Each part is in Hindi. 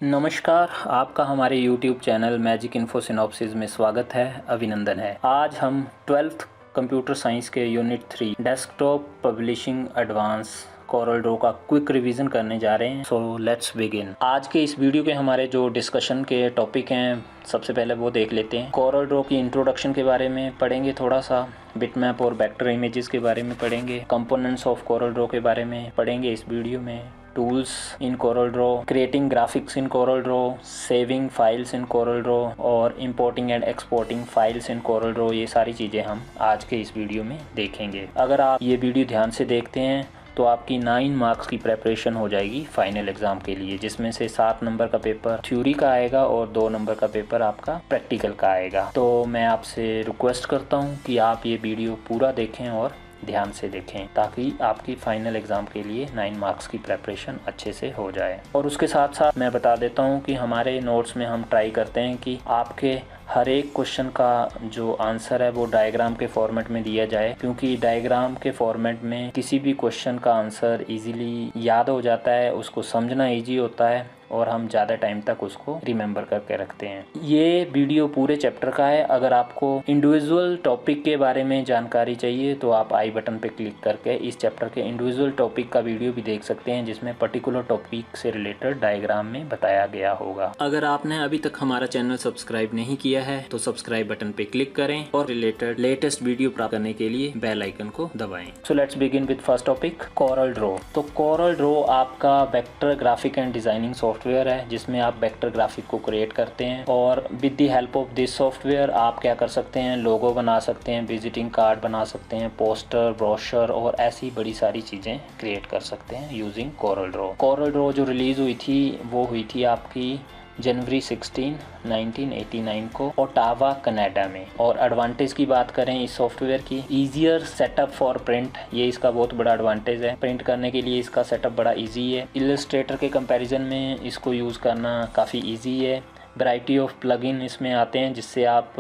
नमस्कार, आपका हमारे YouTube channel magic info synopsis में स्वागत है। अभिनंदन है। आज हम 12th कंप्यूटर साइंस के unit 3 desktop publishing advance Corel Draw का क्विक रिवीजन करने जा रहे हैं। So let's begin. आज के इस वीडियो के हमारे जो डिस्कशन के टॉपिक हैं, सबसे पहले वो देख लेते हैं। कोरल ड्रॉ की इंट्रोडक्शन के बारे में पढ़ेंगे, थोड़ा सा बिटमैप और वेक्टर इमेजेस के बारे में पढ़ेंगे, कंपोनेंट्स ऑफ कोरल ड्रॉ के बारे में पढ़ेंगे इस वीडियो में, tools in Corel draw, creating graphics in Corel draw, saving files in Corel Draw और importing and exporting files in Corel Draw. ये सारी चीज़ें हम आज के इस वीडियो में देखेंगे। अगर आप ये वीडियो ध्यान से देखते हैं तो आपकी 9 मार्क्स की प्रेपरेशन हो जाएगी फाइनल एग्ज़ाम के लिए, जिसमें से 7 नंबर का पेपर थ्योरी का आएगा और 2 नंबर का पेपर आपका प्रैक्टिकल का आएगा। तो मैं आपसे रिक्वेस्ट करता हूँ कि आप ये वीडियो पूरा देखें और ध्यान से देखें, ताकि आपकी फाइनल एग्ज़ाम के लिए 9 मार्क्स की प्रेपरेशन अच्छे से हो जाए। और उसके साथ साथ मैं बता देता हूँ कि हमारे नोट्स में हम ट्राई करते हैं कि आपके हर एक क्वेश्चन का जो आंसर है वो डायग्राम के फॉर्मेट में दिया जाए, क्योंकि डायग्राम के फॉर्मेट में किसी भी क्वेश्चन का आंसर इजीली याद हो जाता है, उसको समझना इजी होता है और हम ज़्यादा टाइम तक उसको रिमेंबर करके रखते हैं। ये वीडियो पूरे चैप्टर का है। अगर आपको इंडिविजुअल टॉपिक के बारे में जानकारी चाहिए तो आप आई बटन पे क्लिक करके इस चैप्टर के इंडिविजुअल टॉपिक का वीडियो भी देख सकते हैं, जिसमें पर्टिकुलर टॉपिक से रिलेटेड डायग्राम में बताया गया होगा। अगर आपने अभी तक हमारा चैनल सब्सक्राइब नहीं किया है तो सब्सक्राइब बटन पे क्लिक करें और रिलेटेड लेटेस्ट वीडियो प्राप्त करने के लिए बेल आइकन को दबाएं। So let's begin with first topic, coral draw. तो कोरल ड्रॉ आपका vector graphic and designing software है, जिसमें आप वेक्टर ग्राफिक को क्रिएट करते हैं और with the help of this software आप क्या कर सकते हैं, लोगो बना सकते हैं, विजिटिंग कार्ड बना सकते हैं, पोस्टर, ब्रोशर और ऐसी बड़ी सारी चीज़ें क्रिएट कर सकते हैं using Corel Draw. Corel Draw जो रिलीज़ हुई थी वो हुई थी आपकी जनवरी 16, 1989 को ओटावा कनाडा में। और एडवांटेज की बात करें इस सॉफ्टवेयर की, ईजियर सेटअप फॉर प्रिंट, ये इसका बहुत बड़ा एडवांटेज है। प्रिंट करने के लिए इसका सेटअप बड़ा इजी है। इलस्ट्रेटर के कंपैरिजन में इसको यूज़ करना काफ़ी इजी है। वैरायटी ऑफ प्लगइन इसमें आते हैं, जिससे आप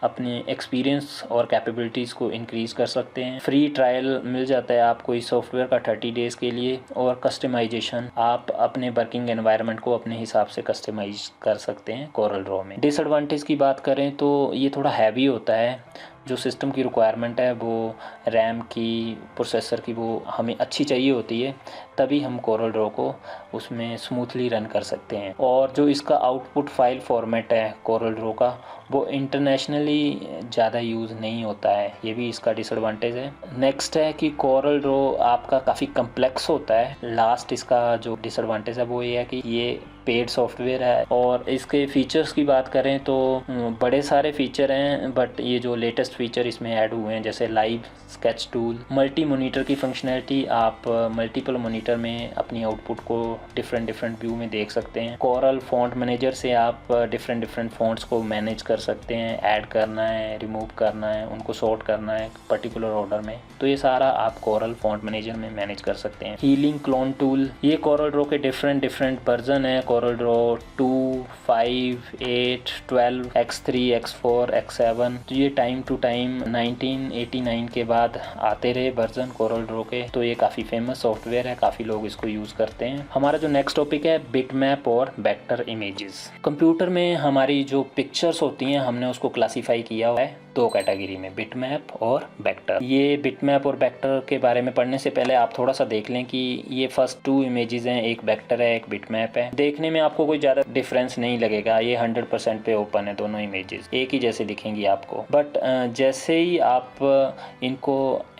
अपने एक्सपीरियंस और कैपेबिलिटीज़ को इंक्रीज़ कर सकते हैं। फ्री ट्रायल मिल जाता है आपको इस सॉफ्टवेयर का 30 डेज़ के लिए। और कस्टमाइजेशन, आप अपने वर्किंग एनवायरनमेंट को अपने हिसाब से कस्टमाइज कर सकते हैं कोरल ड्रॉ में। डिसएडवांटेज की बात करें तो ये थोड़ा हैवी होता है। जो सिस्टम की रिक्वायरमेंट है वो रैम की, प्रोसेसर की, वो हमें अच्छी चाहिए होती है, तभी हम कोरल ड्रॉ को उसमें स्मूथली रन कर सकते हैं। और जो इसका आउटपुट फाइल फॉर्मेट है कोरल ड्रॉ का, वो इंटरनेशनली ज़्यादा यूज़ नहीं होता है, ये भी इसका डिसएडवांटेज है। नेक्स्ट है कि कोरल ड्रॉ आपका काफ़ी कम्प्लेक्स होता है। लास्ट इसका जो डिसएडवांटेज है वो ये है कि ये पेड सॉफ्टवेयर है। और इसके फीचर्स की बात करें तो बड़े सारे फीचर हैं, बट ये जो लेटेस्ट फीचर इसमें ऐड हुए हैं, जैसे live sketch tool, multi monitor की फंक्शनैलिटी, आप मल्टीपल मॉनिटर में अपनी आउटपुट को डिफरेंट व्यू में देख सकते हैं। कोरल फॉन्ट मैनेजर से आप डिफरेंट फॉन्ट्स को मैनेज कर सकते हैं, ऐड करना है, रिमूव करना है, उनको सॉर्ट करना है पर्टिकुलर ऑर्डर में, तो ये सारा आप कोरल फॉन्ट मैनेजर में मैनेज कर सकते हैं। हीलिंग क्लोन टूल, ये कोरल ड्रॉ के डिफरेंट वर्जन है। Corel Draw 2, 5, 8, 12, X3, X4, X7, तो ये टाइम टू टाइम 1989 के बाद आते रहे वर्जन कोरल ड्रॉ के, तो ये काफ़ी फेमस सॉफ्टवेयर है, काफ़ी लोग इसको यूज़ करते हैं। हमारा जो नेक्स्ट टॉपिक है बिटमैप और वेक्टर इमेजेस। कंप्यूटर में हमारी जो पिक्चर्स होती हैं हमने उसको क्लासीफाई किया हुआ है 2 कैटेगरी में, बिटमैप और वेक्टर। ये बिटमैप और वेक्टर के बारे में पढ़ने से पहले आप थोड़ा सा देख लें कि ये फर्स्ट 2 इमेजेस हैं, एक वेक्टर है, एक बिटमैप है। देखने में आपको कोई ज़्यादा डिफरेंस नहीं लगेगा, ये 100% पे ओपन है, दोनों इमेजेस एक ही जैसे दिखेंगी आपको। बट जैसे ही आप इनको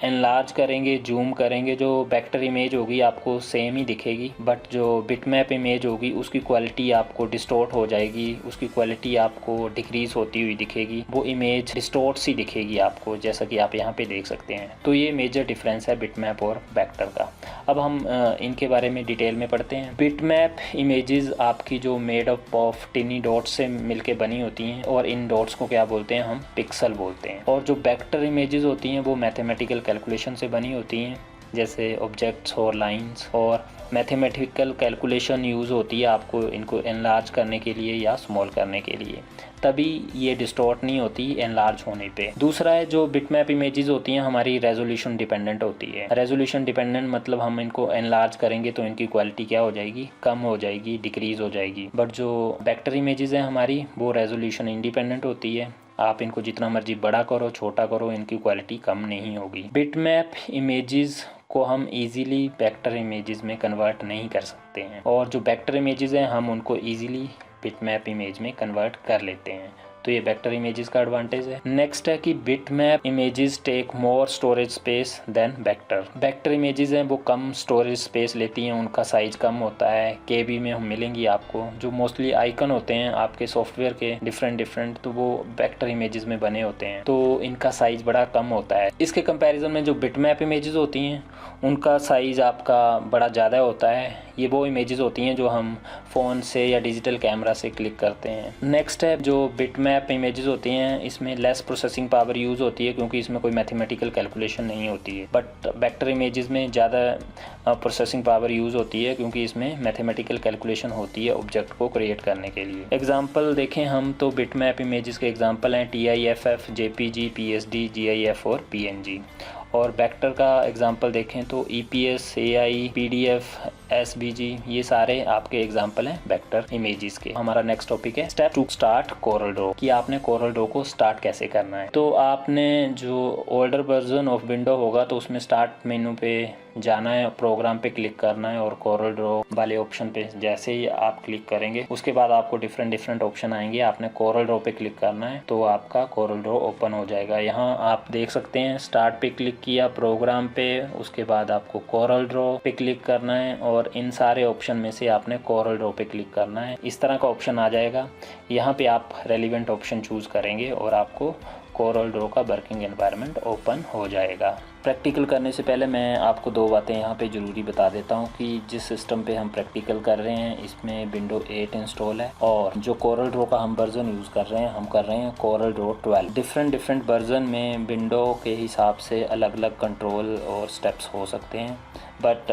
एनलार्ज करेंगे, जूम करेंगे, जो वेक्टर इमेज होगी आपको सेम ही दिखेगी, बट जो बिटमैप इमेज होगी उसकी क्वालिटी आपको डिस्टॉर्ट हो जाएगी, उसकी क्वालिटी आपको डिक्रीज होती हुई दिखेगी, वो इमेज डिस्टॉर्ट सी दिखेगी आपको, जैसा कि आप यहाँ पे देख सकते हैं। तो ये मेजर डिफरेंस है बिटमैप और वेक्टर का। अब हम इनके बारे में डिटेल में पढ़ते हैं। बिटमैप इमेजेस आपकी जो मेड अप ऑफ टिनी डॉट्स से मिलके बनी होती हैं, और इन डॉट्स को क्या बोलते हैं, हम पिक्सल बोलते हैं। और जो वेक्टर इमेजेस होती हैं वो मैथमेटिकल कैलकुलेशन से बनी होती हैं, जैसे ऑब्जेक्ट्स और लाइंस और मैथमेटिकल कैलकुलेशन यूज़ होती है आपको इनको एनलार्ज करने के लिए या स्मॉल करने के लिए, तभी ये डिस्टॉर्ट नहीं होती एनलार्ज होने पे। दूसरा है जो बिटमैप इमेजेस होती हैं हमारी रेजोल्यूशन डिपेंडेंट होती है। रेजोल्यूशन डिपेंडेंट मतलब हम इनको एनलार्ज करेंगे तो इनकी क्वालिटी क्या हो जाएगी, कम हो जाएगी, डिक्रीज़ हो जाएगी। बट जो वेक्टर इमेजेस हैं हमारी वो रेजोल्यूशन इंडिपेंडेंट होती है। आप इनको जितना मर्जी बड़ा करो छोटा करो, इनकी क्वालिटी कम नहीं होगी। बिटमैप इमेजेस को हम इजीली वेक्टर इमेजेस में कन्वर्ट नहीं कर सकते हैं, और जो वेक्टर इमेजेस हैं हम उनको इजीली बिटमैप इमेज में कन्वर्ट कर लेते हैं। तो ये वेक्टर इमेजेस का एडवांटेज है। नेक्स्ट है कि bitmap images take more storage space than vector. Vector images हैं वो कम स्टोरेज स्पेस लेती हैं, उनका साइज कम होता है। केबी में हम मिलेंगी आपको। जो मोस्टली आइकन होते हैं आपके सॉफ्टवेयर के डिफरेंट तो वो वेक्टर इमेजेस में बने होते हैं, तो इनका साइज बड़ा कम होता है। इसके कंपैरिजन में जो बिटमैप इमेजेस होती हैं उनका साइज़ आपका बड़ा ज़्यादा होता है। ये वो इमेजेस होती हैं जो हम फ़ोन से या डिजिटल कैमरा से क्लिक करते हैं। नेक्स्ट है जो बिटमैप इमेजेस होती हैं इसमें लेस प्रोसेसिंग पावर यूज़ होती है क्योंकि इसमें कोई मैथमेटिकल कैलकुलेशन नहीं होती है। बट वेक्टर इमेजेस में ज़्यादा प्रोसेसिंग पावर यूज़ होती है क्योंकि इसमें मैथमेटिकल कैलकुलेशन होती है ऑब्जेक्ट को क्रिएट करने के लिए। एग्जाम्पल देखें हम तो बिटमैप इमेजेस के एग्जाम्पल हैं TIFF, JPG, PSD, GIF और PNG। और वेक्टर का एग्जांपल देखें तो EPS, AI, PDF, SVG, ये सारे आपके एग्जांपल हैं वेक्टर इमेजेस के। हमारा नेक्स्ट टॉपिक है step to start Corel draw, कि आपने कोरल ड्रॉ को स्टार्ट कैसे करना है। तो आपने जो ओल्डर वर्जन ऑफ विंडो होगा तो उसमें स्टार्ट मेनू पे जाना है, प्रोग्राम पे क्लिक करना है और कोरल ड्रॉ वाले ऑप्शन पे जैसे ही आप क्लिक करेंगे उसके बाद आपको डिफरेंट ऑप्शन आएंगे। आपने कोरल ड्रॉ पे क्लिक करना है तो आपका कोरल ड्रॉ ओपन हो जाएगा। यहाँ आप देख सकते हैं स्टार्ट पे क्लिक किया प्रोग्राम पे, उसके बाद आपको कोरल ड्रॉ पे क्लिक करना है और इन सारे ऑप्शन में से आपने कोरल ड्रॉ पे क्लिक करना है। इस तरह का ऑप्शन आ जाएगा। यहाँ पे आप रेलिवेंट ऑप्शन चूज़ करेंगे और आपको कोरल ड्रॉ का वर्किंग एनवायरनमेंट ओपन हो जाएगा। प्रैक्टिकल करने से पहले मैं आपको दो बातें यहाँ पे ज़रूरी बता देता हूँ कि जिस सिस्टम पे हम प्रैक्टिकल कर रहे हैं इसमें विंडो 8 इंस्टॉल है और जो कोरल ड्रॉ का हम वर्जन यूज़ कर रहे हैं हम कर रहे हैं कोरल ड्रॉ 12। डिफरेंट वर्जन में विंडो के हिसाब से अलग अलग कंट्रोल और स्टेप्स हो सकते हैं, बट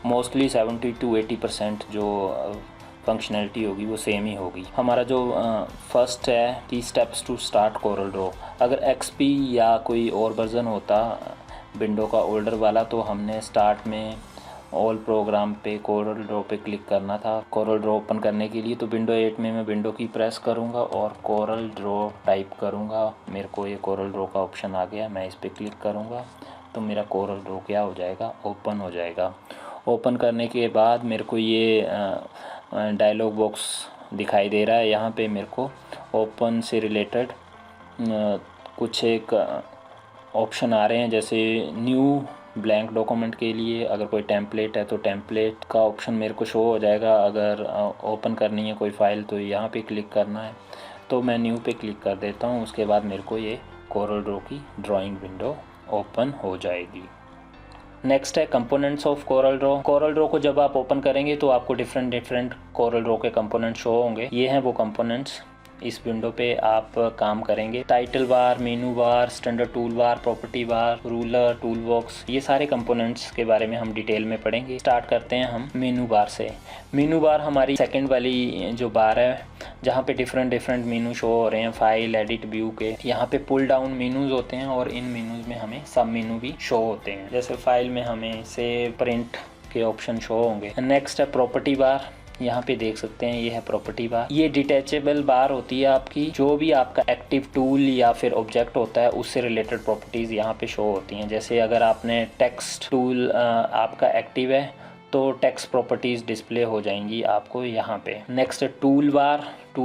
मोस्टली 70 to 80% जो फंक्शनैलिटी होगी वो सेम ही होगी। हमारा जो फर्स्ट है कि steps to start Corel draw. अगर XP या कोई और वर्जन होता विंडो का ओल्डर वाला तो हमने स्टार्ट में ऑल प्रोग्राम पे कोरल ड्रॉ पे क्लिक करना था कोरल ड्रॉ ओपन करने के लिए। तो विंडो 8 में मैं विंडो की प्रेस करूँगा और कोरल ड्रॉ टाइप करूँगा। मेरे को ये कोरल ड्रॉ का ऑप्शन आ गया, मैं इस पर क्लिक करूँगा तो मेरा कोरल ड्रॉ क्या हो जाएगा, ओपन हो जाएगा। ओपन करने के बाद मेरे को ये डायलॉग बॉक्स दिखाई दे रहा है। यहाँ पे मेरे को ओपन से रिलेटेड कुछ एक ऑप्शन आ रहे हैं, जैसे न्यू ब्लैंक डॉक्यूमेंट के लिए अगर कोई टेम्पलेट है तो टेम्पलेट का ऑप्शन मेरे को शो हो जाएगा। अगर ओपन करनी है कोई फ़ाइल तो यहाँ पे क्लिक करना है, तो मैं न्यू पे क्लिक कर देता हूँ। उसके बाद मेरे को ये कोरल ड्रॉ की ड्राइंग विंडो ओपन हो जाएगी। नेक्स्ट है components of Corel draw. Corel Draw को जब आप ओपन करेंगे तो आपको डिफरेंट कोरल ड्रॉ के कंपोनेंट शो होंगे। ये हैं वो कंपोनेंट्स इस विंडो पे आप काम करेंगे। Title bar, menu bar, standard tool bar, property bar, ruler, tool box, ये सारे कंपोनेंट्स के बारे में हम डिटेल में पढ़ेंगे। स्टार्ट करते हैं हम मेनू बार से। मेनू बार हमारी सेकंड वाली जो बार है जहाँ पे डिफरेंट मेनू शो हो रहे हैं, फाइल, एडिट, व्यू के। यहाँ पे पुल डाउन मेनूज होते हैं और इन मेनूज में हमें सब मेनू भी शो होते हैं। जैसे फाइल में हमें सेव, प्रिंट के ऑप्शन शो होंगे। नेक्स्ट है प्रॉपर्टी बार। यहाँ पे देख सकते हैं ये है प्रॉपर्टी बार। ये डिटैचेबल बार होती है आपकी। जो भी आपका एक्टिव टूल या फिर ऑब्जेक्ट होता है उससे रिलेटेड प्रॉपर्टीज़ यहाँ पे शो होती हैं। जैसे अगर आपने टेक्स्ट टूल आपका एक्टिव है तो टेक्स्ट प्रॉपर्टीज़ डिस्प्ले हो जाएंगी आपको यहाँ पे। नेक्स्ट टूल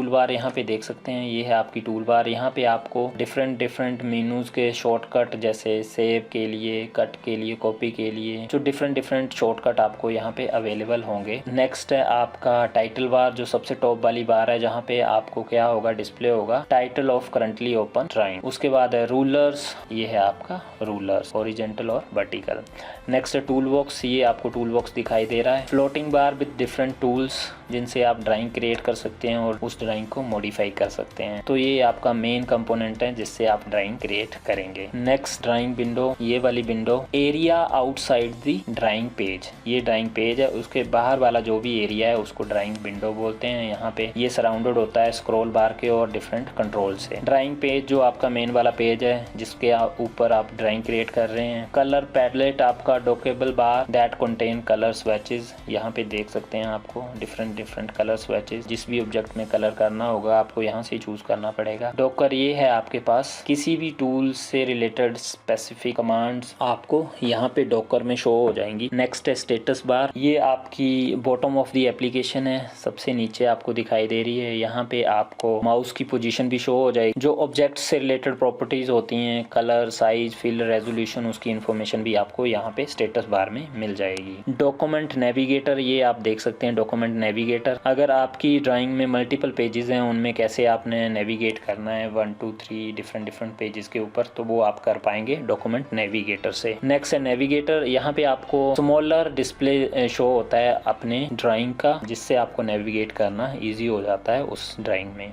बार यहाँ पे देख सकते हैं ये है आपकी टूल बार। यहाँ पे आपको डिफरेंट मेनूज़ के शॉर्टकट, जैसे सेव के लिए, कट के लिए, कॉपी के लिए, जो डिफरेंट शॉर्टकट आपको यहाँ पे अवेलेबल होंगे। नेक्स्ट है आपका टाइटल बार, जो सबसे टॉप वाली बार है, जहाँ पे आपको क्या होगा, डिस्प्ले होगा title of currently open drawing. उसके बाद है रूलर्स, ये है आपका रूलर्स, हॉरिजॉन्टल और वर्टिकल। नेक्स्ट है टूल बॉक्स, ये आपको टूल बॉक्स दिखाई दे रहा है। Floating bar with different tools, जिनसे आप ड्राइंग क्रिएट कर सकते हैं और उस ड्राइंग को मॉडिफाई कर सकते हैं। तो ये आपका मेन कंपोनेंट है जिससे आप ड्राइंग क्रिएट करेंगे। नेक्स्ट ड्राइंग विंडो, ये वाली window, area outside the drawing page. ये ड्राइंग पेज है, उसके बाहर वाला जो भी एरिया है उसको ड्राइंग विंडो बोलते हैं। यहाँ पे ये सराउंडेड होता है स्क्रॉल बार के और डिफरेंट कंट्रोल से। ड्राइंग पेज जो आपका मेन वाला पेज है जिसके ऊपर आप ड्राइंग क्रिएट कर रहे हैं। कलर पैलेट आपका डॉकेबल बार दैट कंटेन कलर स्वेचेस। यहाँ पे देख सकते हैं आपको डिफरेंट कलर स्वेचेस। जिस भी ऑब्जेक्ट में कलर करना होगा आपको यहाँ से चूज करना पड़ेगा। डॉकर ये है आपके पास, किसी भी टूल से रिलेटेड स्पेसिफिक कमांड्स आपको यहाँ पे डॉकर में शो हो जाएंगी। नेक्स्ट है स्टेटस बार, ये आपकी बॉटम ऑफ दी एप्लीकेशन है, सबसे नीचे आपको दिखाई दे रही है। यहाँ पे आपको माउस की पोजीशन भी शो हो जाएगी। जो ऑब्जेक्ट से रिलेटेड प्रॉपर्टीज होती हैं, कलर, साइज, फिल, रेजोल्यूशन, उसकी इन्फॉर्मेशन भी आपको यहाँ पे स्टेटस बार में मिल जाएगी। डॉक्यूमेंट नेविगेटर, ये आप देख सकते हैं डॉक्यूमेंट नेविगेटर। अगर आपकी ड्राइंग में मल्टीपल पेजेस हैं, उनमें कैसे आपने नेविगेट करना है 1 2 3 डिफरेंट पेजेस के ऊपर, तो वो आप कर पाएंगे डॉक्यूमेंट नेविगेटर से। नेक्स्ट है नेविगेटर, यहाँ पे आपको स्मॉलर डिस्प्ले शो होता है अपने ड्राइंग का, जिससे आपको नेविगेट करना ईजी हो जाता है उस ड्राइंग में।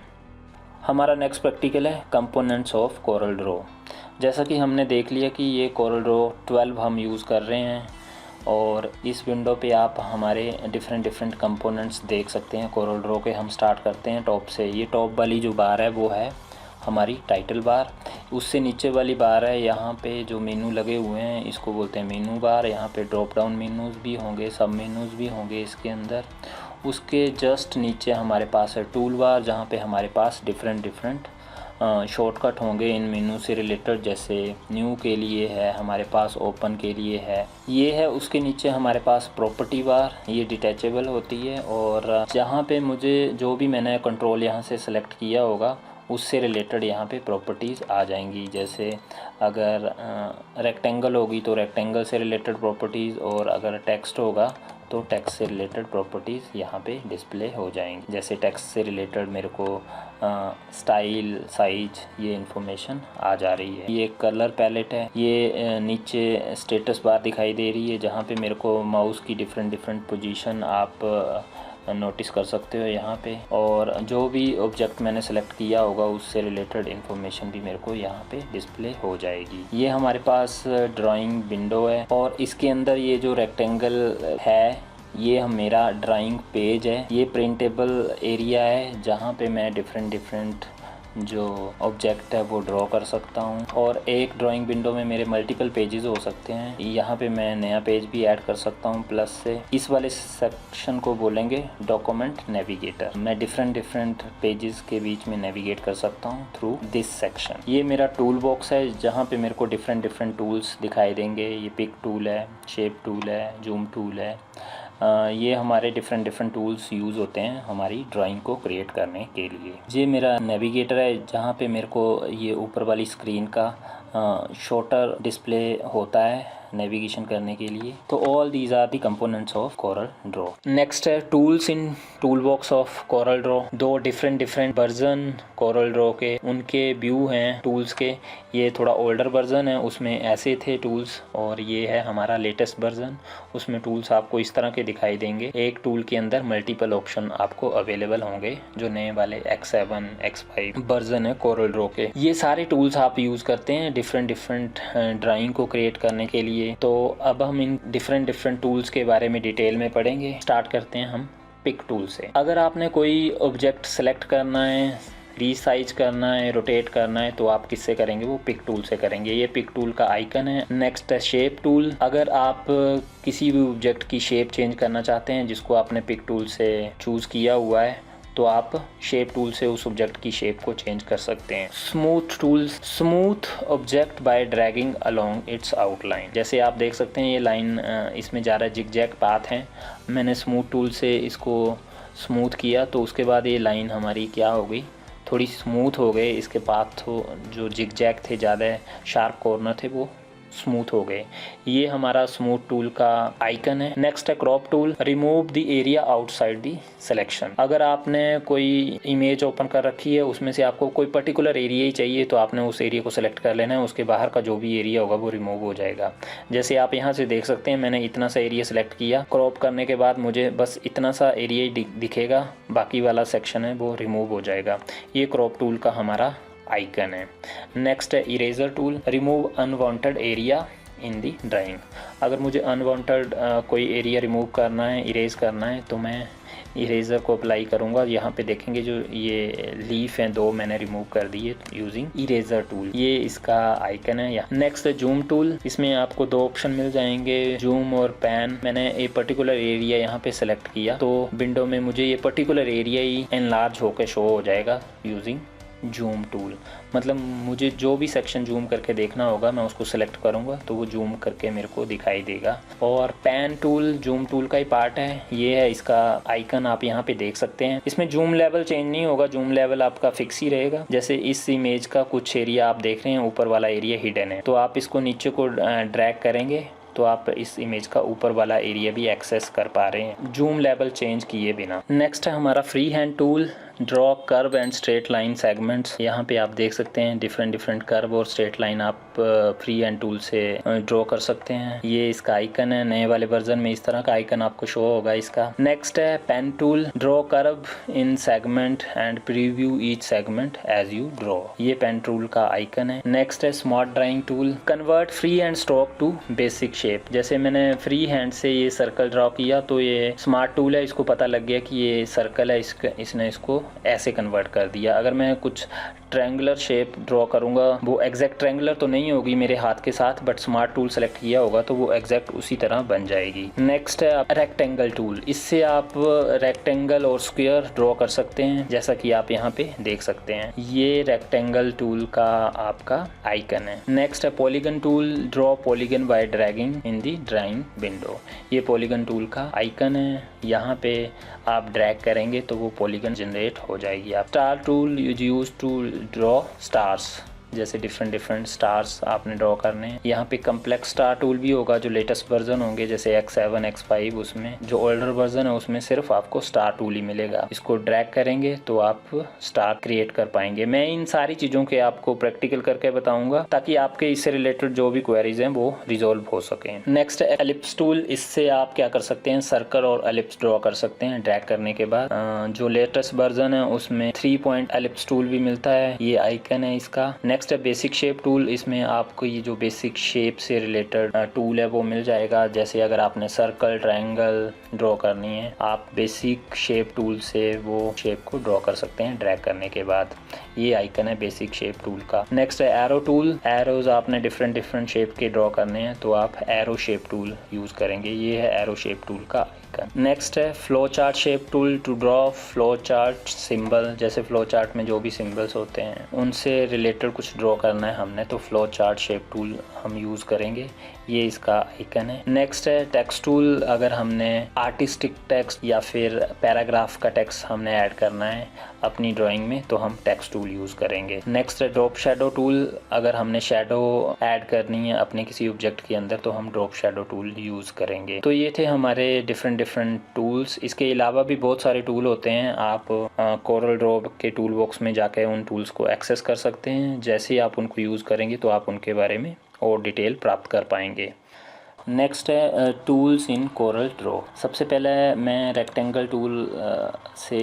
हमारा नेक्स्ट प्रैक्टिकल है कंपोनेंट्स ऑफ कोरल ड्रॉ। जैसा कि हमने देख लिया कि ये कोरल ड्रॉ 12 हम यूज़ कर रहे हैं और इस विंडो पे आप हमारे डिफरेंट कंपोनेंट्स देख सकते हैं कोरल ड्रॉ के। हम स्टार्ट करते हैं टॉप से। ये टॉप वाली जो बार है वो है हमारी टाइटल बार। उससे नीचे वाली बार है, यहाँ पे जो मेनू लगे हुए हैं इसको बोलते हैं मेनू बार। यहाँ पे ड्रॉप डाउन मेनूज़ भी होंगे, सब मेनूज़ भी होंगे इसके अंदर। उसके जस्ट नीचे हमारे पास है टूल बार, जहाँ पे हमारे पास डिफरेंट शॉर्टकट होंगे इन मेनू से रिलेटेड। जैसे न्यू के लिए है हमारे पास, ओपन के लिए है, ये है। उसके नीचे हमारे पास प्रॉपर्टी बार, ये डिटैचेबल होती है और जहाँ पे मुझे जो भी मैंने कंट्रोल यहाँ से सेलेक्ट किया होगा उससे रिलेटेड यहाँ पे प्रॉपर्टीज़ आ जाएंगी। जैसे अगर रेक्टेंगल होगी तो रेक्टेंगल से रिलेटेड प्रॉपर्टीज़, और अगर टेक्स्ट होगा तो टेक्स्ट से रिलेटेड प्रॉपर्टीज़ यहाँ पे डिस्प्ले हो जाएंगी। जैसे टेक्स्ट से रिलेटेड मेरे को स्टाइल, साइज, ये इन्फॉर्मेशन आ जा रही है। ये कलर पैलेट है, ये नीचे स्टेटस बार दिखाई दे रही है जहाँ पे मेरे को माउस की डिफरेंट पोजीशन आप नोटिस कर सकते हो यहाँ पे। और जो भी ऑब्जेक्ट मैंने सेलेक्ट किया होगा उससे रिलेटेड इन्फॉर्मेशन भी मेरे को यहाँ पे डिस्प्ले हो जाएगी। ये हमारे पास ड्राइंग विंडो है और इसके अंदर ये जो रेक्टेंगल है ये मेरा ड्राइंग पेज है। ये प्रिंटेबल एरिया है जहाँ पे मैं डिफरेंट जो ऑब्जेक्ट है वो ड्रॉ कर सकता हूँ। और एक ड्राइंग विंडो में मेरे मल्टीपल पेजेस हो सकते हैं। यहाँ पे मैं नया पेज भी ऐड कर सकता हूँ प्लस से। इस वाले सेक्शन को बोलेंगे डॉक्यूमेंट नेविगेटर। मैं डिफरेंट पेजेस के बीच में नेविगेट कर सकता हूँ थ्रू दिस सेक्शन। ये मेरा टूल बॉक्स है जहाँ पे मेरे को डिफरेंट टूल्स दिखाई देंगे। ये पिक टूल है, शेप टूल है, जूम टूल है। ये हमारे डिफरेंट टूल्स यूज़ होते हैं हमारी ड्राइंग को क्रिएट करने के लिए। ये मेरा नेविगेटर है जहाँ पे मेरे को ये ऊपर वाली स्क्रीन का शॉर्टर डिस्प्ले होता है नेविगेशन करने के लिए। तो all these are the components of Corel Draw. Next है tools in tool box of Corel Draw. दो डिफरेंट वर्जन कोरल ड्रॉ के, उनके व्यू हैं टूल्स के। ये थोड़ा ओल्डर वर्जन है, उसमें ऐसे थे टूल्स, और ये है हमारा लेटेस्ट वर्जन, उसमें टूल्स आपको इस तरह के दिखाई देंगे। एक टूल के अंदर मल्टीपल ऑप्शन आपको अवेलेबल होंगे। जो नए वाले X7, X5 वर्जन है कोरल ड्रॉ के, ये सारे टूल्स आप यूज़ करते हैं डिफरेंट ड्राइंग को क्रिएट करने के लिए। तो अब हम इन डिफरेंट टूल्स के बारे में डिटेल में पढ़ेंगे। स्टार्ट करते हैं हम पिक टूल से। अगर आपने कोई ऑब्जेक्ट सेलेक्ट करना है, रीसाइज करना है, रोटेट करना है, तो आप किससे करेंगे? वो पिक टूल से करेंगे। ये पिक टूल का आइकन है। नेक्स्ट है शेप टूल। अगर आप किसी भी ऑब्जेक्ट की शेप चेंज करना चाहते हैं जिसको आपने पिक टूल से चूज़ किया हुआ है, तो आप शेप टूल से उस ऑब्जेक्ट की शेप को चेंज कर सकते हैं। Smooth tool, smooth object by dragging along it's outline. जैसे आप देख सकते हैं ये लाइन इसमें जा रहा है, जिग-जैग पाथ है। मैंने स्मूथ टूल से इसको स्मूथ किया तो उसके बाद ये लाइन हमारी क्या हो गई, थोड़ी स्मूथ हो गए। इसके पाथ जो जिग-जैग थे, ज़्यादा शार्प कॉर्नर थे, वो स्मूथ हो गए। ये हमारा स्मूथ टूल का आइकन है। नेक्स्ट है crop tool, remove the area outside the selection. अगर आपने कोई इमेज ओपन कर रखी है, उसमें से आपको कोई पर्टिकुलर एरिया ही चाहिए तो आपने उस एरिया को सिलेक्ट कर लेना है, उसके बाहर का जो भी एरिया होगा वो रिमूव हो जाएगा। जैसे आप यहाँ से देख सकते हैं, मैंने इतना सा एरिया सिलेक्ट किया, क्रॉप करने के बाद मुझे बस इतना सा एरिया ही दिखेगा, बाकी वाला सेक्शन है वो रिमूव हो जाएगा। ये क्रॉप टूल का हमारा आइकन है। नेक्स्ट है eraser tool, remove unwanted area in the drawing. अगर मुझे अनवांटेड कोई एरिया रिमूव करना है, इरेज करना है, तो मैं इरेज़र को अप्लाई करूँगा। यहाँ पे देखेंगे जो ये लीफ हैं 2 मैंने रिमूव कर दिए यूजिंग इरेज़र टूल। ये इसका आइकन है। यहाँ नेक्स्ट है जूम टूल, इसमें आपको 2 ऑप्शन मिल जाएंगे, जूम और पैन। मैंने एक पर्टिकुलर एरिया यहाँ पे सेलेक्ट किया तो विंडो में मुझे ये पर्टिकुलर एरिया ही एनलार्ज होकर शो हो जाएगा यूजिंग जूम टूल। मतलब मुझे जो भी सेक्शन जूम करके देखना होगा मैं उसको सेलेक्ट करूंगा तो वो जूम करके मेरे को दिखाई देगा। और पैन टूल जूम टूल का ही पार्ट है, ये है इसका आइकन, आप यहाँ पे देख सकते हैं। इसमें जूम लेवल चेंज नहीं होगा, जूम लेवल आपका फिक्स ही रहेगा। जैसे इस इमेज का कुछ एरिया आप देख रहे हैं, ऊपर वाला एरिया हिडन है, तो आप इसको नीचे को ड्रैग करेंगे तो आप इस इमेज का ऊपर वाला एरिया भी एक्सेस कर पा रहे हैं जूम लेवल चेंज किए बिना। नेक्स्ट है हमारा free hand tool, draw curve and straight line segments. यहाँ पे आप देख सकते हैं डिफरेंट कर्व और स्ट्रेट लाइन आप फ्री हैंड टूल से ड्रॉ कर सकते हैं। ये इसका आइकन है, नए वाले वर्जन में इस तरह का आइकन आपको शो होगा इसका। नेक्स्ट है pen tool, draw curve in segment and preview each segment as you draw. ये पेन टूल का आइकन है। नेक्स्ट है smart drawing tool, convert free hand stroke to basic shape. जैसे मैंने फ्री हैंड से ये सर्कल ड्रॉ किया तो ये स्मार्ट टूल है, इसको पता लग गया कि ये सर्कल है, इसने इसको ऐसे कन्वर्ट कर दिया। अगर मैं कुछ ट्रायंगुलर शेप ड्रॉ करूंगा, वो एग्जैक्ट ट्रायंगुलर तो नहीं होगी मेरे हाथ के साथ, बट स्मार्ट टूल सेलेक्ट किया होगा तो वो एग्जैक्ट उसी तरह बन जाएगी। नेक्स्ट है रेक्टेंगल टूल, इससे आप रेक्टेंगल और स्क्वायर ड्रॉ कर सकते हैं, जैसा कि आप यहाँ पे देख सकते हैं। ये रेक्टेंगल टूल का आपका आइकन है। नेक्स्ट है polygon tool, draw polygon bye dragging इन दी ड्राइंग विंडो। ये पॉलीगन टूल का आइकन है, यहाँ पे आप ड्रैग करेंगे तो वो पॉलीगन जनरेट हो जाएगी। आप star tool use to draw stars, जैसे डिफरेंट स्टार्स आपने ड्रॉ करने हैं। यहाँ पे कम्प्लेक्स स्टार टूल भी होगा, जो लेटेस्ट वर्जन होंगे जैसे X7 X5, उसमें जो ओल्डर वर्जन है उसमें सिर्फ आपको स्टार टूल ही मिलेगा। इसको ड्रैग करेंगे तो आप स्टार क्रिएट कर पाएंगे। मैं इन सारी चीज़ों के आपको प्रैक्टिकल करके बताऊंगा ताकि आपके इससे रिलेटेड जो भी क्वेरीज हैं वो रिजोल्व हो सकें। नेक्स्ट है एलिप्स टूल, इससे आप क्या कर सकते हैं, सर्कल और एलिप्स ड्रॉ कर सकते हैं ड्रैग करने के बाद। जो लेटेस्ट वर्जन है उसमें 3 पॉइंट एलिप्स टूल भी मिलता है, ये आइकन है इसका। नेक्स्ट है बेसिक शेप टूल, इसमें आपको ये जो बेसिक शेप से रिलेटेड टूल है वो मिल जाएगा। जैसे अगर आपने सर्कल ट्रायंगल ड्रॉ करनी है, आप बेसिक शेप टूल से वो शेप को ड्रॉ कर सकते हैं ड्रैग करने के बाद। ये आइकन है बेसिक शेप टूल का। नेक्स्ट है एरो टूल, एरोज आपने डिफरेंट शेप के ड्रॉ करने हैं तो आप एरो शेप टूल यूज करेंगे। ये है एरो शेप टूल का आइकन। नेक्स्ट है flow chart shape tool, to draw flow chart symbol. जैसे फ्लो चार्ट में जो भी सिंबल्स होते हैं उनसे रिलेटेड कुछ ड्रॉ करना है हमने तो फ्लो चार्ट शेप टूल हम यूज़ करेंगे। ये इसका आइकन है। नेक्स्ट है टेक्स्ट टूल, अगर हमने आर्टिस्टिक टेक्स्ट या फिर पैराग्राफ का टेक्स्ट हमने ऐड करना है अपनी ड्राइंग में तो हम टेक्स्ट टूल यूज़ करेंगे। नेक्स्ट है ड्रॉप शेडो टूल, अगर हमने शेडो ऐड करनी है अपने किसी ऑब्जेक्ट के अंदर तो हम ड्रॉप शेडो टूल यूज़ करेंगे। तो ये थे हमारे डिफरेंट टूल्स। इसके अलावा भी बहुत सारे टूल होते हैं, आप कोरल ड्रॉ के टूल बॉक्स में जाकर उन टूल्स को एक्सेस कर सकते हैं। जैसे ही आप उनको यूज़ करेंगे तो आप उनके बारे में और डिटेल प्राप्त कर पाएंगे। नेक्स्ट है टूल्स इन कोरल ड्रॉ। सबसे पहले मैं रेक्टेंगल टूल से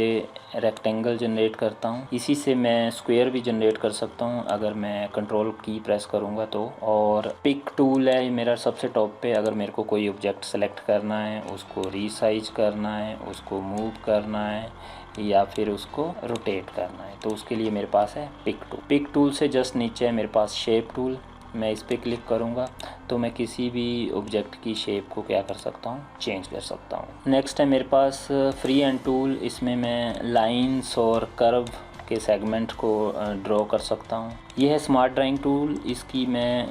रेक्टेंगल जनरेट करता हूँ, इसी से मैं स्क्वायर भी जनरेट कर सकता हूँ अगर मैं कंट्रोल की प्रेस करूँगा तो। और पिक टूल है मेरा सबसे टॉप पे, अगर मेरे को कोई ऑब्जेक्ट सेलेक्ट करना है, उसको रीसाइज करना है, उसको मूव करना है या फिर उसको रोटेट करना है तो उसके लिए मेरे पास है पिक टूल। पिक टूल से जस्ट नीचे है मेरे पास शेप टूल, मैं इस पर क्लिक करूँगा तो मैं किसी भी ऑब्जेक्ट की शेप को क्या कर सकता हूँ, चेंज कर सकता हूँ। नेक्स्ट है मेरे पास फ्री हैंड टूल, इसमें मैं लाइंस और कर्व के सेगमेंट को ड्रॉ कर सकता हूँ। यह है स्मार्ट ड्राइंग टूल, इसकी मैं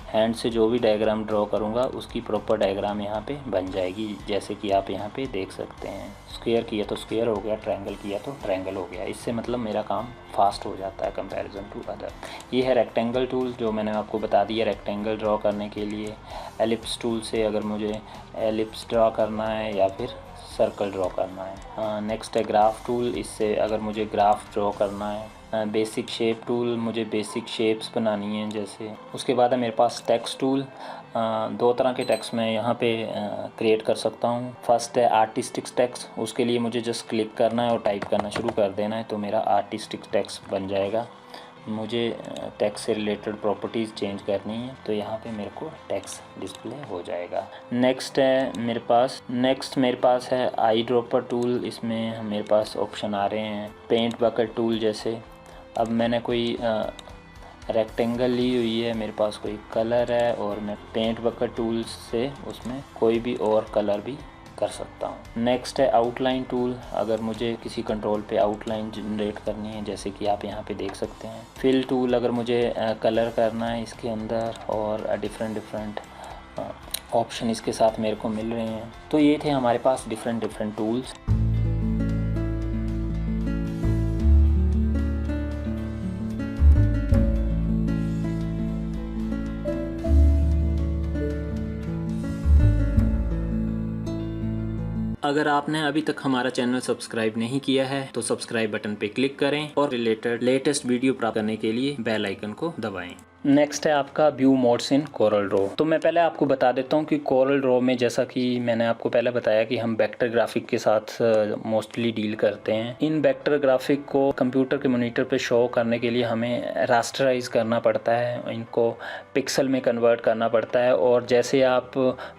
हैंड से जो भी डायग्राम ड्रॉ करूँगा उसकी प्रॉपर डायग्राम यहाँ पे बन जाएगी, जैसे कि आप यहाँ पे देख सकते हैं। स्क्वायर किया तो स्क्वायर हो गया, ट्रायंगल किया तो ट्रायंगल हो गया। इससे मतलब मेरा काम फास्ट हो जाता है कंपैरिजन टू अदर। ये है रेक्टेंगल टूल जो मैंने आपको बता दिया रेक्टेंगल ड्रॉ करने के लिए। एलिप्स टूल से अगर मुझे एलिप्स ड्रॉ करना है या फिर सर्कल ड्रॉ करना है। नेक्स्ट है ग्राफ टूल, इससे अगर मुझे ग्राफ ड्रॉ करना है। बेसिक शेप टूल, मुझे बेसिक शेप्स बनानी है जैसे। उसके बाद है मेरे पास टेक्स्ट टूल। दो तरह के टेक्स्ट मैं यहाँ पे क्रिएट कर सकता हूँ। फर्स्ट है आर्टिस्टिक टेक्स्ट, उसके लिए मुझे जस्ट क्लिक करना है और टाइप करना शुरू कर देना है तो मेरा आर्टिस्टिक टेक्स्ट बन जाएगा। मुझे टेक्स्ट से रिलेटेड प्रॉपर्टीज़ चेंज करनी है तो यहाँ पे मेरे को टेक्स्ट डिस्प्ले हो जाएगा। नेक्स्ट मेरे पास है आई ड्रॉपर टूल। इसमें मेरे पास ऑप्शन आ रहे हैं पेंट बकेट टूल जैसे। अब मैंने कोई रेक्टेंगल ली हुई है, मेरे पास कोई कलर है और मैं पेंट बकेट टूल से उसमें कोई भी और कलर भी कर सकता हूँ। नेक्स्ट है आउटलाइन टूल, अगर मुझे किसी कंट्रोल पे आउटलाइन जनरेट करनी है जैसे कि आप यहाँ पे देख सकते हैं। फिल टूल, अगर मुझे कलर करना है इसके अंदर और डिफरेंट ऑप्शन इसके साथ मेरे को मिल रहे हैं। तो ये थे हमारे पास डिफरेंट टूल्स। अगर आपने अभी तक हमारा चैनल सब्सक्राइब नहीं किया है तो सब्सक्राइब बटन पे क्लिक करें और रिलेटेड लेटेस्ट वीडियो प्राप्त करने के लिए बेल आइकन को दबाएं। नेक्स्ट है आपका view modes in Corel draw. तो मैं पहले आपको बता देता हूँ कि कोरल ड्रॉ में जैसा कि मैंने आपको पहले बताया कि हम वेक्टर ग्राफिक के साथ मोस्टली डील करते हैं। इन वेक्टर ग्राफिक को कंप्यूटर के मॉनिटर पे शो करने के लिए हमें रास्टराइज करना पड़ता है, इनको पिक्सल में कन्वर्ट करना पड़ता है और जैसे आप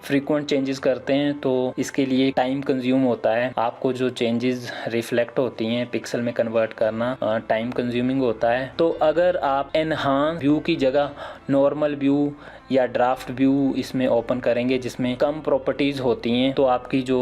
फ्रीक्वेंट चेंजेस करते हैं तो इसके लिए टाइम कंज्यूम होता है। आपको जो चेंजेस रिफ्लेक्ट होती हैं पिक्सल में कन्वर्ट करना टाइम कंज्यूमिंग होता है। तो अगर आप एनहांस व्यू की जगह नॉर्मल व्यू या ड्राफ्ट व्यू इसमें ओपन करेंगे जिसमें कम प्रॉपर्टीज़ होती हैं तो आपकी जो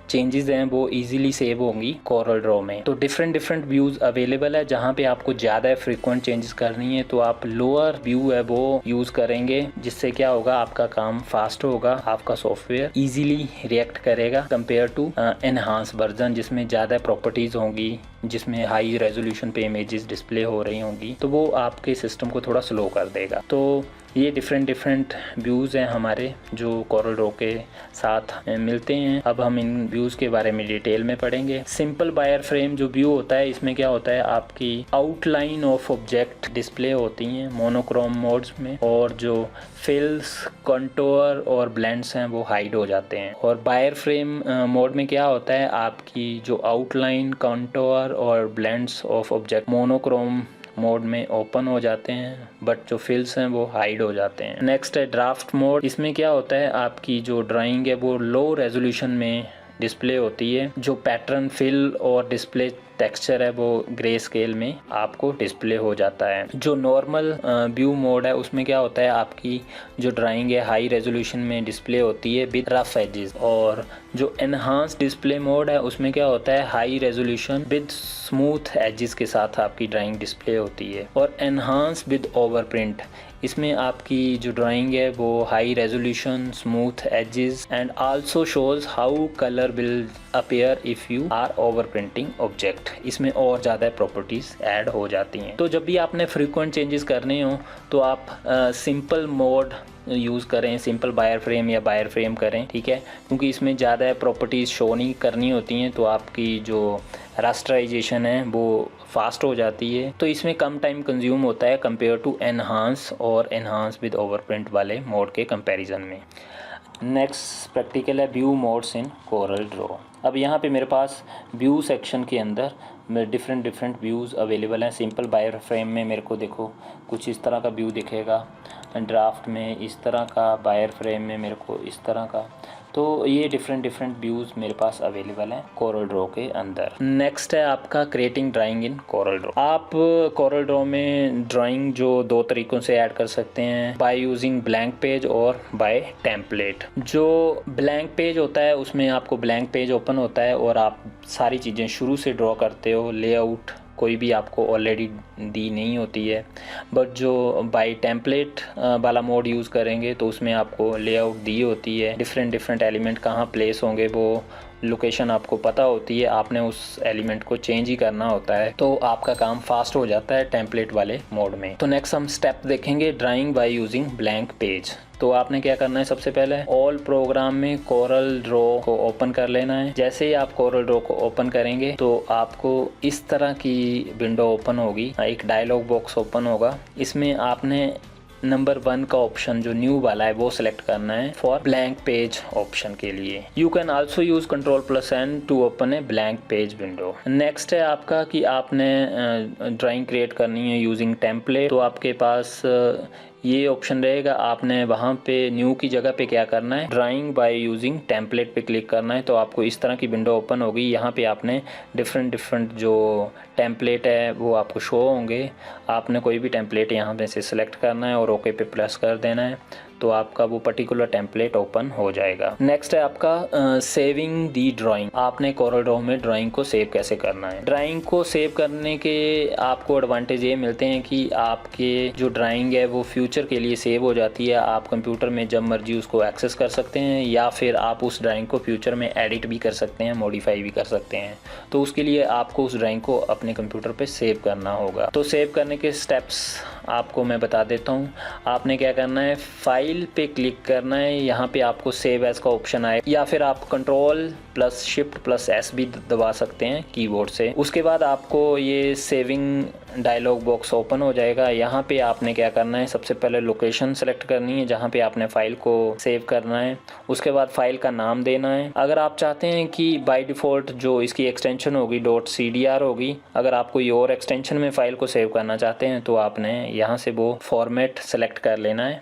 चेंजेस हैं वो इजीली सेव होंगी कोरल ड्रॉ में। तो डिफरेंट व्यूज़ अवेलेबल है। जहाँ पे आपको ज़्यादा फ्रीक्वेंट चेंजेस करनी है तो आप लोअर व्यू है वो यूज़ करेंगे, जिससे क्या होगा आपका काम फास्ट होगा, आपका सॉफ्टवेयर इजीली रिएक्ट करेगा कंपेयर टू एनहांस वर्जन जिसमें ज़्यादा प्रॉपर्टीज़ होंगी, जिसमें हाई रेजोल्यूशन पे इमेजेस डिस्प्ले हो रही होंगी, तो वो आपके सिस्टम को थोड़ा स्लो कर देगा। तो ये डिफरेंट व्यूज़ हैं हमारे जो कोरल ड्रॉ के साथ मिलते हैं। अब हम इन व्यूज़ के बारे में डिटेल में पढ़ेंगे। सिंपल वायर फ्रेम जो व्यू होता है इसमें क्या होता है आपकी आउटलाइन ऑफ ऑब्जेक्ट डिस्प्ले होती हैं मोनोक्रोम मोड्स में और जो फिल्स कंटूर और ब्लेंड्स हैं वो हाइड हो जाते हैं। और वायर फ्रेम मोड में क्या होता है आपकी जो आउटलाइन कंटूर और blends of object monochrome mode में ओपन हो जाते हैं बट जो फिल्स हैं वो हाइड हो जाते हैं। नेक्स्ट है ड्राफ्ट मोड। इसमें क्या होता है आपकी जो ड्राइंग है वो लो रेजोल्यूशन में डिस्प्ले होती है। जो पैटर्न फिल और डिस्प्ले टेक्सचर है वो ग्रे स्केल में आपको डिस्प्ले हो जाता है। जो नॉर्मल व्यू मोड है उसमें क्या होता है आपकी जो ड्राइंग है हाई रेजोल्यूशन में डिस्प्ले होती है विद रफ एजेस। और जो एनहांस डिस्प्ले मोड है उसमें क्या होता है high resolution with smooth edges के साथ आपकी ड्राइंग डिस्प्ले होती है। और एनहांस विद ओवरप्रिंट, इसमें आपकी जो ड्राइंग है वो high resolution smooth edges and also shows how colour will appear if you are over printing object. इसमें और ज़्यादा प्रॉपर्टीज़ ऐड हो जाती हैं। तो जब भी आपने फ्रीक्वेंट चेंजेस करने हो तो आप सिंपल मोड यूज़ करें, सिंपल वायर फ्रेम या वायर फ्रेम करें, ठीक है, क्योंकि इसमें ज़्यादा प्रॉपर्टीज़ शो नहीं करनी होती हैं तो आपकी जो रास्टराइजेशन है वो फास्ट हो जाती है। तो इसमें कम टाइम कंज्यूम होता है कंपेयर टू एनहांस और एनहांस विद ओवरप्रिंट वाले मोड के कंपैरिजन में। नेक्स्ट प्रैक्टिकल है view modes in Corel draw. अब यहाँ पे मेरे पास व्यू सेक्शन के अंदर डिफरेंट व्यूज़ अवेलेबल हैं। सिंपल वायर फ्रेम में मेरे को देखो कुछ इस तरह का व्यू दिखेगा, ड्राफ्ट में इस तरह का, वायर फ्रेम में मेरे को इस तरह का। तो ये डिफरेंट व्यूज़ मेरे पास अवेलेबल हैं कोरल ड्रॉ के अंदर। नेक्स्ट है आपका क्रिएटिंग ड्राइंग इन कोरल ड्रॉ। आप कोरल ड्रॉ में ड्राइंग जो दो तरीक़ों से ऐड कर सकते हैं, बाय यूजिंग ब्लैंक पेज और बाय टेम्पलेट। जो ब्लैंक पेज होता है उसमें आपको ब्लैंक पेज ओपन होता है और आप सारी चीज़ें शुरू से ड्रॉ करते हो, लेआउट कोई भी आपको ऑलरेडी दी नहीं होती है। बट जो बाय टेम्पलेट वाला मोड यूज़ करेंगे तो उसमें आपको लेआउट दी होती है, डिफरेंट एलिमेंट कहाँ प्लेस होंगे वो लोकेशन आपको पता होती है, आपने उस एलिमेंट को चेंज ही करना होता है, तो आपका काम फास्ट हो जाता है टेम्पलेट वाले मोड में। तो नेक्स्ट हम स्टेप देखेंगे drawing by using blank page. तो आपने क्या करना है, सबसे पहले ऑल प्रोग्राम में कोरल ड्रॉ को ओपन कर लेना है। जैसे ही आप कोरल ड्रॉ को ओपन करेंगे तो आपको इस तरह की विंडो ओपन होगी, एक डायलॉग बॉक्स ओपन होगा। इसमें आपने नंबर 1 का ऑप्शन जो न्यू वाला है वो सिलेक्ट करना है फॉर ब्लैंक पेज ऑप्शन के लिए। You can also use Ctrl+N to open a blank page window. Next है आपका कि आपने ड्राइंग क्रिएट करनी है यूजिंग टेम्पलेट। तो आपके पास ये ऑप्शन रहेगा, आपने वहाँ पे न्यू की जगह पे क्या करना है, ड्राइंग बाय यूजिंग टेम्पलेट पे क्लिक करना है। तो आपको इस तरह की विंडो ओपन होगी। यहाँ पे आपने डिफरेंट जो टेम्पलेट है वो आपको शो होंगे। आपने कोई भी टेम्पलेट यहाँ पे से सिलेक्ट करना है और ओके पे प्रेस कर देना है, तो आपका वो पर्टिकुलर टेम्पलेट ओपन हो जाएगा। नेक्स्ट है आपका सेविंग दी ड्राइंग। आपने कोरल ड्रॉ में ड्राइंग को सेव कैसे करना है। ड्राइंग को सेव करने के आपको एडवांटेज ये मिलते हैं कि आपके जो ड्राइंग है वो फ्यूचर के लिए सेव हो जाती है। आप कंप्यूटर में जब मर्जी उसको एक्सेस कर सकते हैं, या फिर आप उस ड्राइंग को फ्यूचर में एडिट भी कर सकते हैं, मॉडिफाई भी कर सकते हैं। तो उसके लिए आपको उस ड्राइंग को अपने कंप्यूटर पे सेव करना होगा। तो सेव करने के स्टेप्स आपको मैं बता देता हूँ। आपने क्या करना है, फाइल पे क्लिक करना है। यहाँ पे आपको सेव एज का ऑप्शन आए, या फिर आप Ctrl+Shift+S भी दबा सकते हैं कीबोर्ड से। उसके बाद आपको ये सेविंग डायलॉग बॉक्स ओपन हो जाएगा। यहाँ पे आपने क्या करना है, सबसे पहले लोकेशन सेलेक्ट करनी है जहाँ पे आपने फ़ाइल को सेव करना है। उसके बाद फ़ाइल का नाम देना है। अगर आप चाहते हैं कि बाय डिफ़ॉल्ट जो इसकी एक्सटेंशन होगी .cdr होगी, अगर आप कोई और एक्सटेंशन में फ़ाइल को सेव करना चाहते हैं तो आपने यहाँ से वो फॉर्मेट सेलेक्ट कर लेना है,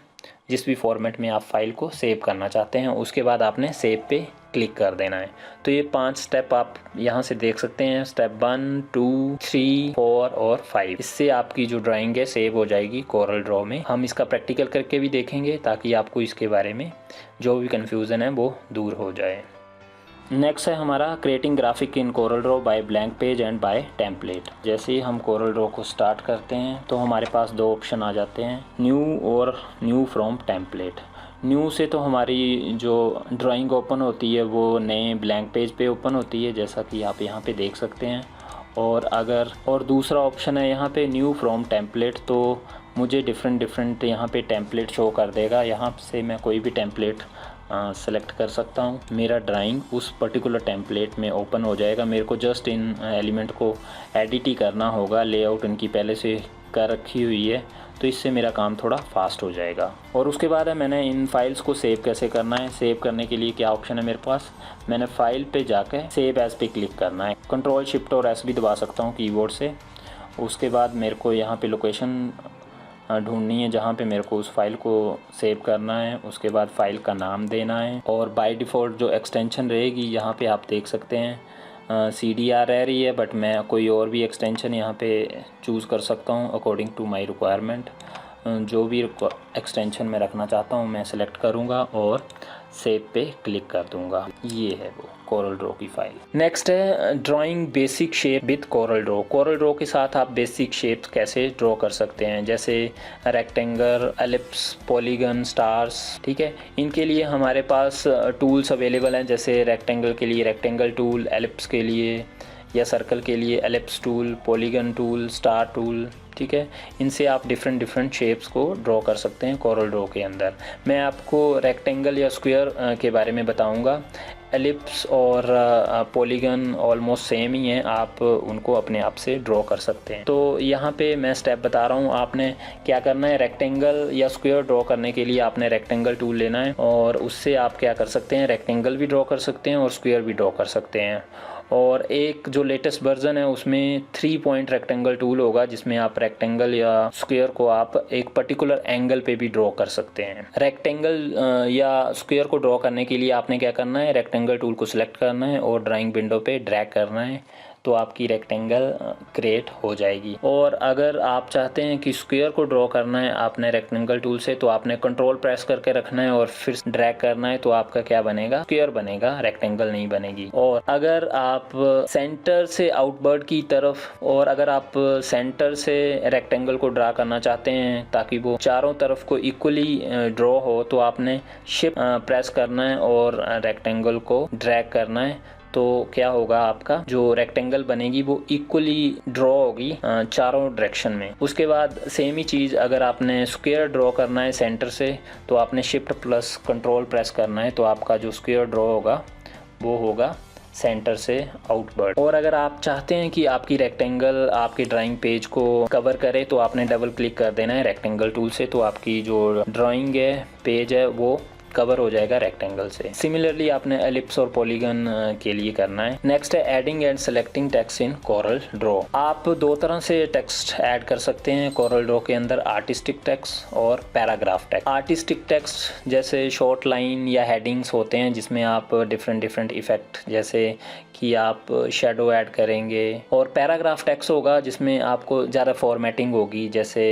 जिस भी फॉर्मेट में आप फाइल को सेव करना चाहते हैं। उसके बाद आपने सेव पे क्लिक कर देना है। तो ये 5 स्टेप आप यहाँ से देख सकते हैं, स्टेप 1, 2, 3, 4 और 5। इससे आपकी जो ड्राइंग है सेव हो जाएगी कोरल ड्रॉ में। हम इसका प्रैक्टिकल करके भी देखेंगे ताकि आपको इसके बारे में जो भी कन्फ्यूज़न है वो दूर हो जाए। नेक्स्ट है हमारा creating graphic in Corel draw by blank page and by template. जैसे ही हम कोरल ड्रॉ को स्टार्ट करते हैं तो हमारे पास 2 ऑप्शन आ जाते हैं, न्यू और न्यू फ्रॉम टेम्पलेट। न्यू से तो हमारी जो ड्राइंग ओपन होती है वो नए ब्लैंक पेज पे ओपन होती है, जैसा कि आप यहाँ पे देख सकते हैं। और दूसरा ऑप्शन है यहाँ पे न्यू फ्रॉम टेम्पलेट, तो मुझे डिफरेंट यहाँ पे टेम्पलेट शो कर देगा। यहाँ से मैं कोई भी टेम्पलेट सेलेक्ट कर सकता हूँ। मेरा ड्राइंग उस पर्टिकुलर टेम्पलेट में ओपन हो जाएगा। मेरे को जस्ट इन एलिमेंट को एडिट ही करना होगा, लेआउट इनकी पहले से कर रखी हुई है, तो इससे मेरा काम थोड़ा फास्ट हो जाएगा। और उसके बाद है मैंने इन फाइल्स को सेव कैसे करना है। सेव करने के लिए क्या ऑप्शन है मेरे पास, मैंने फाइल पे जाकर सेव एज पे क्लिक करना है। Ctrl+Shift और S भी दबा सकता हूँ कीबोर्ड से। उसके बाद मेरे को यहाँ पे लोकेशन ढूंढनी है जहाँ पे मेरे को उस फाइल को सेव करना है। उसके बाद फाइल का नाम देना है, और बाय डिफ़ॉल्ट जो एक्सटेंशन रहेगी यहाँ पे आप देख सकते हैं CDR रह रही है, बट मैं कोई और भी एक्सटेंशन यहाँ पे चूज़ कर सकता हूँ अकॉर्डिंग टू माय रिक्वायरमेंट। जो भी एक्सटेंशन मैं रखना चाहता हूँ मैं सेलेक्ट करूँगा और सेव पे क्लिक कर दूँगा। ये है वो कोरल ड्रॉ की फाइल। नेक्स्ट है drawing basic shape with Corel Draw. Coral Draw के साथ आप बेसिक शेप्स कैसे ड्रॉ कर सकते हैं, जैसे रेक्टेंगल, एलिप्स, पॉलीगन, स्टार्स। ठीक है, इनके लिए हमारे पास टूल्स अवेलेबल हैं, जैसे रेक्टेंगल के लिए रेक्टेंगल टूल, एलिप्स के लिए या सर्कल के लिए ellipse tool, polygon tool, star tool. ठीक है, इनसे आप डिफरेंट शेप्स को ड्रॉ कर सकते हैं कोरल ड्रॉ के अंदर। मैं आपको रेक्टेंगल या स्क्वायर के बारे में बताऊंगा। एलिप्स और पॉलीगन ऑलमोस्ट सेम ही हैं, आप उनको अपने आप से ड्रॉ कर सकते हैं। तो यहाँ पे मैं स्टेप बता रहा हूँ, आपने क्या करना है। रेक्टेंगल या स्क्वायर ड्रॉ करने के लिए आपने रेक्टेंगल टूल लेना है, और उससे आप क्या कर सकते हैं, रेक्टेंगल भी ड्रॉ कर सकते हैं और स्क्वायर भी ड्रॉ कर सकते हैं। और एक जो लेटेस्ट वर्जन है उसमें 3 पॉइंट रेक्टेंगल टूल होगा, जिसमें आप रेक्टेंगल या स्क्वायर को आप एक पर्टिकुलर एंगल पे भी ड्रॉ कर सकते हैं। रेक्टेंगल या स्क्वायर को ड्रॉ करने के लिए आपने क्या करना है, रेक्टेंगल टूल को सिलेक्ट करना है और ड्राइंग विंडो पे ड्रैग करना है। तो आपकी रेक्टेंगल क्रिएट हो जाएगी। और अगर आप चाहते हैं कि स्क्वायर को ड्रॉ करना है आपने रेक्टेंगल टूल से, तो आपने कंट्रोल प्रेस करके रखना है और फिर ड्रैग करना है, तो आपका क्या बनेगा, स्क्वायर बनेगा, रेक्टेंगल नहीं बनेगी। और अगर आप सेंटर से आउटवर्ड की तरफ, और अगर आप सेंटर से रेक्टेंगल को ड्रा करना चाहते हैं ताकि वो चारों तरफ को इक्वली ड्रॉ हो, तो आपने शिफ्ट प्रेस करना है और रेक्टेंगल को ड्रैग करना है। तो क्या होगा, आपका जो रेक्टेंगल बनेगी वो इक्वली ड्रॉ होगी चारों डायरेक्शन में। उसके बाद सेम ही चीज़ अगर आपने स्क्वायर ड्रॉ करना है सेंटर से, तो आपने शिफ्ट प्लस कंट्रोल प्रेस करना है, तो आपका जो स्क्वायर ड्रॉ होगा वो होगा सेंटर से आउटवर्ड। और अगर आप चाहते हैं कि आपकी रेक्टेंगल आपके ड्राइंग पेज को कवर करे, तो आपने डबल क्लिक कर देना है रेक्टेंगल टूल से, तो आपकी जो ड्राइंग है, पेज है, वो कवर हो जाएगा रेक्टेंगल से। सिमिलरली आपने एलिप्स और पॉलीगन के लिए करना है। नेक्स्ट है adding and selecting text in Corel draw. आप दो तरह से टेक्स्ट ऐड कर सकते हैं कोरल ड्रॉ के अंदर, आर्टिस्टिक टेक्स्ट और पैराग्राफ टेक्स्ट। आर्टिस्टिक टेक्स्ट जैसे शॉर्ट लाइन या हेडिंग्स होते हैं जिसमें आप डिफरेंट इफेक्ट जैसे कि आप शेडो ऐड करेंगे, और पैराग्राफ टेक्स्ट होगा जिसमें आपको ज़्यादा फॉर्मेटिंग होगी, जैसे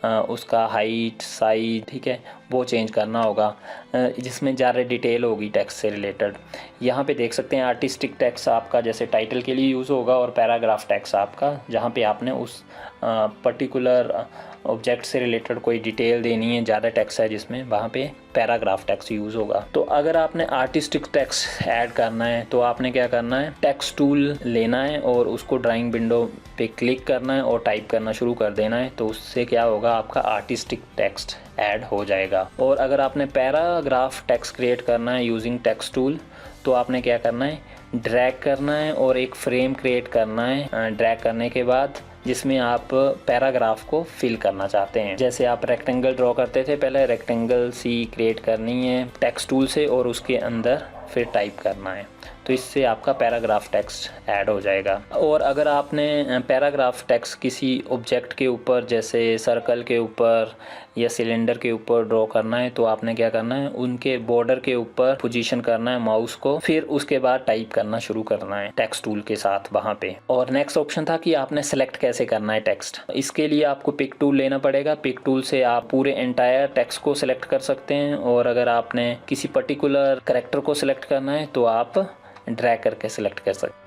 उसका हाइट, साइज, ठीक है, वो चेंज करना होगा, जिसमें ज़्यादा डिटेल होगी टेक्स्ट से रिलेटेड। यहाँ पे देख सकते हैं आर्टिस्टिक टेक्स्ट आपका जैसे टाइटल के लिए यूज़ होगा, और पैराग्राफ टेक्स्ट आपका जहाँ पे आपने उस पर्टिकुलर ऑब्जेक्ट से रिलेटेड कोई डिटेल देनी है, ज़्यादा टेक्स्ट है जिसमें, वहाँ पे पैराग्राफ टेक्स्ट यूज़ होगा। तो अगर आपने आर्टिस्टिक टेक्स्ट ऐड करना है तो आपने क्या करना है, टेक्स्ट टूल लेना है और उसको ड्राइंग विंडो पे क्लिक करना है और टाइप करना शुरू कर देना है, तो उससे क्या होगा, आपका आर्टिस्टिक टेक्स्ट ऐड हो जाएगा। और अगर आपने पैराग्राफ टेक्स्ट क्रिएट करना है यूजिंग टेक्स्ट टूल, तो आपने क्या करना है, ड्रैग करना है और एक फ्रेम क्रिएट करना है, ड्रैग करने के बाद जिसमें आप पैराग्राफ को फिल करना चाहते हैं। जैसे आप रेक्टेंगल ड्रॉ करते थे, पहले रेक्टेंगल सी क्रिएट करनी है टेक्स्ट टूल से और उसके अंदर फिर टाइप करना है, तो इससे आपका पैराग्राफ टेक्स्ट ऐड हो जाएगा। और अगर आपने पैराग्राफ टेक्स्ट किसी ऑब्जेक्ट के ऊपर जैसे सर्कल के ऊपर या सिलेंडर के ऊपर ड्रॉ करना है, तो आपने क्या करना है, उनके बॉर्डर के ऊपर पोजीशन करना है माउस को, फिर उसके बाद टाइप करना शुरू करना है टेक्स्ट टूल के साथ वहाँ पे। और नेक्स्ट ऑप्शन था कि आपने सेलेक्ट कैसे करना है टेक्स्ट। इसके लिए आपको पिक टूल लेना पड़ेगा। पिक टूल से आप पूरे एंटायर टेक्स्ट को सिलेक्ट कर सकते हैं, और अगर आपने किसी पर्टिकुलर कैरेक्टर को सिलेक्ट करना है तो आप ड्रैग करके सिलेक्ट कर सकते हैं।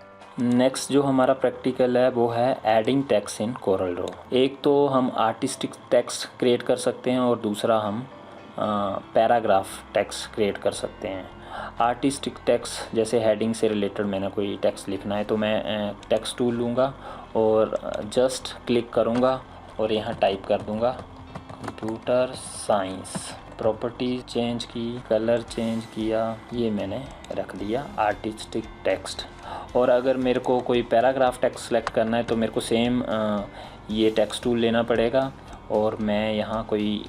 नेक्स्ट जो हमारा प्रैक्टिकल है वो है adding text in Corel draw. एक तो हम आर्टिस्टिक टेक्स्ट क्रिएट कर सकते हैं और दूसरा हम पैराग्राफ टेक्स्ट क्रिएट कर सकते हैं। आर्टिस्टिक टेक्स्ट जैसे हेडिंग से रिलेटेड मैंने कोई टेक्स्ट लिखना है, तो मैं टेक्स्ट टूल लूँगा और जस्ट क्लिक करूँगा और यहाँ टाइप कर दूँगा कंप्यूटर साइंस, प्रॉपर्टीज चेंज की, कलर चेंज किया, ये मैंने रख दिया आर्टिस्टिक टेक्स्ट। और अगर मेरे को कोई पैराग्राफ टेक्स्ट सेलेक्ट करना है तो मेरे को सेम ये टेक्स्ट टूल लेना पड़ेगा, और मैं यहाँ कोई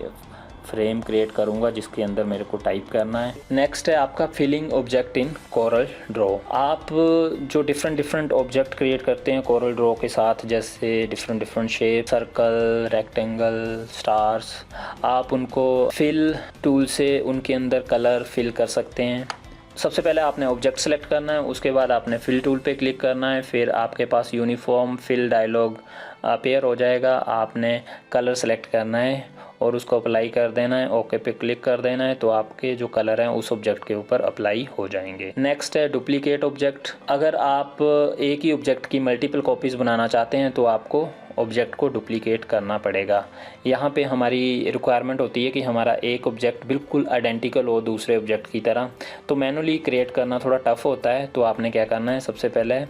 फ्रेम क्रिएट करूँगा जिसके अंदर मेरे को टाइप करना है। नेक्स्ट है आपका filling object in Corel draw. आप जो डिफरेंट ऑब्जेक्ट क्रिएट करते हैं कोरल ड्रॉ के साथ, जैसे different shape, circle, rectangle, stars, आप उनको फिल टूल से उनके अंदर कलर फिल कर सकते हैं। सबसे पहले आपने ऑब्जेक्ट सेलेक्ट करना है, उसके बाद आपने फिल टूल पे क्लिक करना है, फिर आपके पास यूनिफॉर्म फिल डायलॉग अपीयर हो जाएगा। आपने कलर सेलेक्ट करना है और उसको अप्लाई कर देना है, ओके पे क्लिक कर देना है, तो आपके जो कलर हैं उस ऑब्जेक्ट के ऊपर अप्लाई हो जाएंगे। नेक्स्ट है डुप्लीकेट ऑब्जेक्ट। अगर आप एक ही ऑब्जेक्ट की मल्टीपल कॉपीज़ बनाना चाहते हैं तो आपको ऑब्जेक्ट को डुप्लीकेट करना पड़ेगा। यहाँ पे हमारी रिक्वायरमेंट होती है कि हमारा एक ऑब्जेक्ट बिल्कुल आइडेंटिकल हो दूसरे ऑब्जेक्ट की तरह, तो मैनुअली क्रिएट करना थोड़ा टफ होता है। तो आपने क्या करना है, सबसे पहले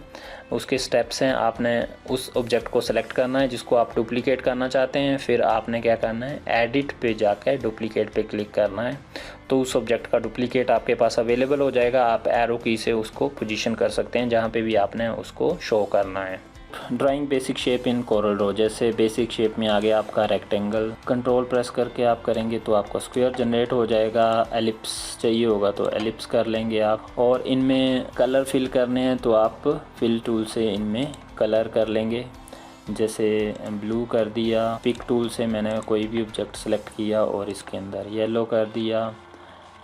उसके स्टेप्स हैं, आपने उस ऑब्जेक्ट को सेलेक्ट करना है जिसको आप डुप्लीकेट करना चाहते हैं, फिर आपने क्या करना है, एडिट पे जाकर डुप्लीकेट पे क्लिक करना है, तो उस ऑब्जेक्ट का डुप्लीकेट आपके पास अवेलेबल हो जाएगा। आप एरो की से उसको पोजीशन कर सकते हैं जहाँ पे भी आपने उसको शो करना है। Drawing basic shape in Corel draw, जैसे बेसिक शेप में आ गया आपका रेक्टेंगल, कंट्रोल प्रेस करके आप करेंगे तो आपका स्क्वायर जनरेट हो जाएगा। एलिप्स चाहिए होगा तो एलिप्स कर लेंगे आप, और इनमें कलर फिल करने हैं तो आप फिल टूल से इनमें कलर कर लेंगे, जैसे ब्लू कर दिया। पिक टूल से मैंने कोई भी ऑब्जेक्ट सेलेक्ट किया और इसके अंदर येलो कर दिया।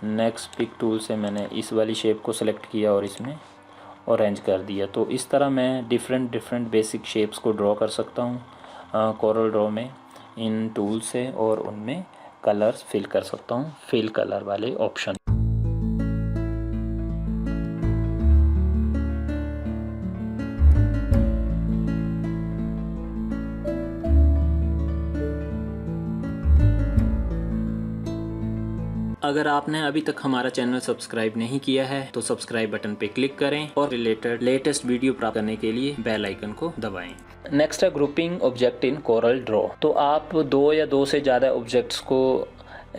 नेक्स्ट पिक टूल से मैंने इस वाली शेप को सेलेक्ट किया और इसमें ऑरेंज कर दिया। तो इस तरह मैं डिफरेंट बेसिक शेप्स को ड्रॉ कर सकता हूँ कोरल ड्रॉ में इन टूल से, और उनमें कलर्स फिल कर सकता हूँ फिल कलर वाले ऑप्शन। अगर आपने अभी तक हमारा चैनल सब्सक्राइब नहीं किया है तो सब्सक्राइब बटन पे क्लिक करें और रिलेटेड लेटेस्ट वीडियो प्राप्त करने के लिए बेल आइकन को दबाएं। नेक्स्ट है grouping object in Corel draw. तो आप 2 या 2 से ज़्यादा ऑब्जेक्ट्स को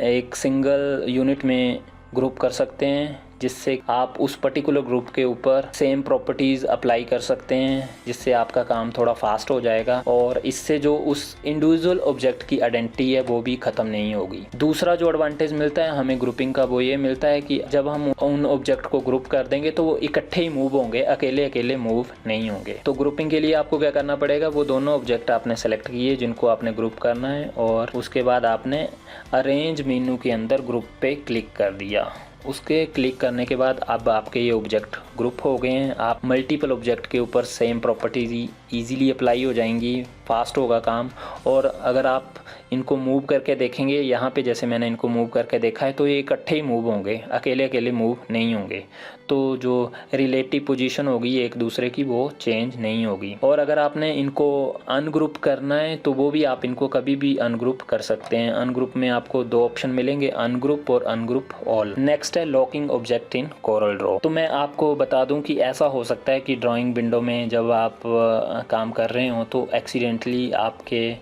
एक सिंगल यूनिट में ग्रुप कर सकते हैं, जिससे आप उस पर्टिकुलर ग्रुप के ऊपर सेम प्रॉपर्टीज़ अप्लाई कर सकते हैं, जिससे आपका काम थोड़ा फास्ट हो जाएगा और इससे जो उस इंडिविजुअल ऑब्जेक्ट की आइडेंटिटी है वो भी ख़त्म नहीं होगी। दूसरा जो एडवांटेज मिलता है हमें ग्रुपिंग का वो ये मिलता है कि जब हम उन ऑब्जेक्ट को ग्रुप कर देंगे तो वो इकट्ठे ही मूव होंगे, अकेले अकेले मूव नहीं होंगे। तो ग्रुपिंग के लिए आपको क्या करना पड़ेगा, वो दोनों ऑब्जेक्ट आपने सेलेक्ट किए जिनको आपने ग्रुप करना है, और उसके बाद आपने अरेंज मेनू के अंदर ग्रुप पे क्लिक कर दिया। उसके क्लिक करने के बाद अब आपके ये ऑब्जेक्ट ग्रुप हो गए हैं। आप मल्टीपल ऑब्जेक्ट के ऊपर सेम प्रॉपर्टीज ईजीली अप्लाई हो जाएंगी, फास्ट होगा काम। और अगर आप इनको मूव करके देखेंगे, यहाँ पे जैसे मैंने इनको मूव करके देखा है, तो ये इकट्ठे ही मूव होंगे, अकेले अकेले मूव नहीं होंगे। तो जो रिलेटिव पोजीशन होगी एक दूसरे की वो चेंज नहीं होगी। और अगर आपने इनको अनग्रुप करना है तो वो भी आप इनको कभी भी अनग्रुप कर सकते हैं। अनग्रुप में आपको 2 ऑप्शन मिलेंगे, अनग्रुप और अनग्रुप ऑल। नेक्स्ट है locking object in Corel draw. तो मैं आपको बता दूं कि ऐसा हो सकता है कि ड्राइंग विंडो में जब आप काम कर रहे हो तो एक्सीडेंटली आपके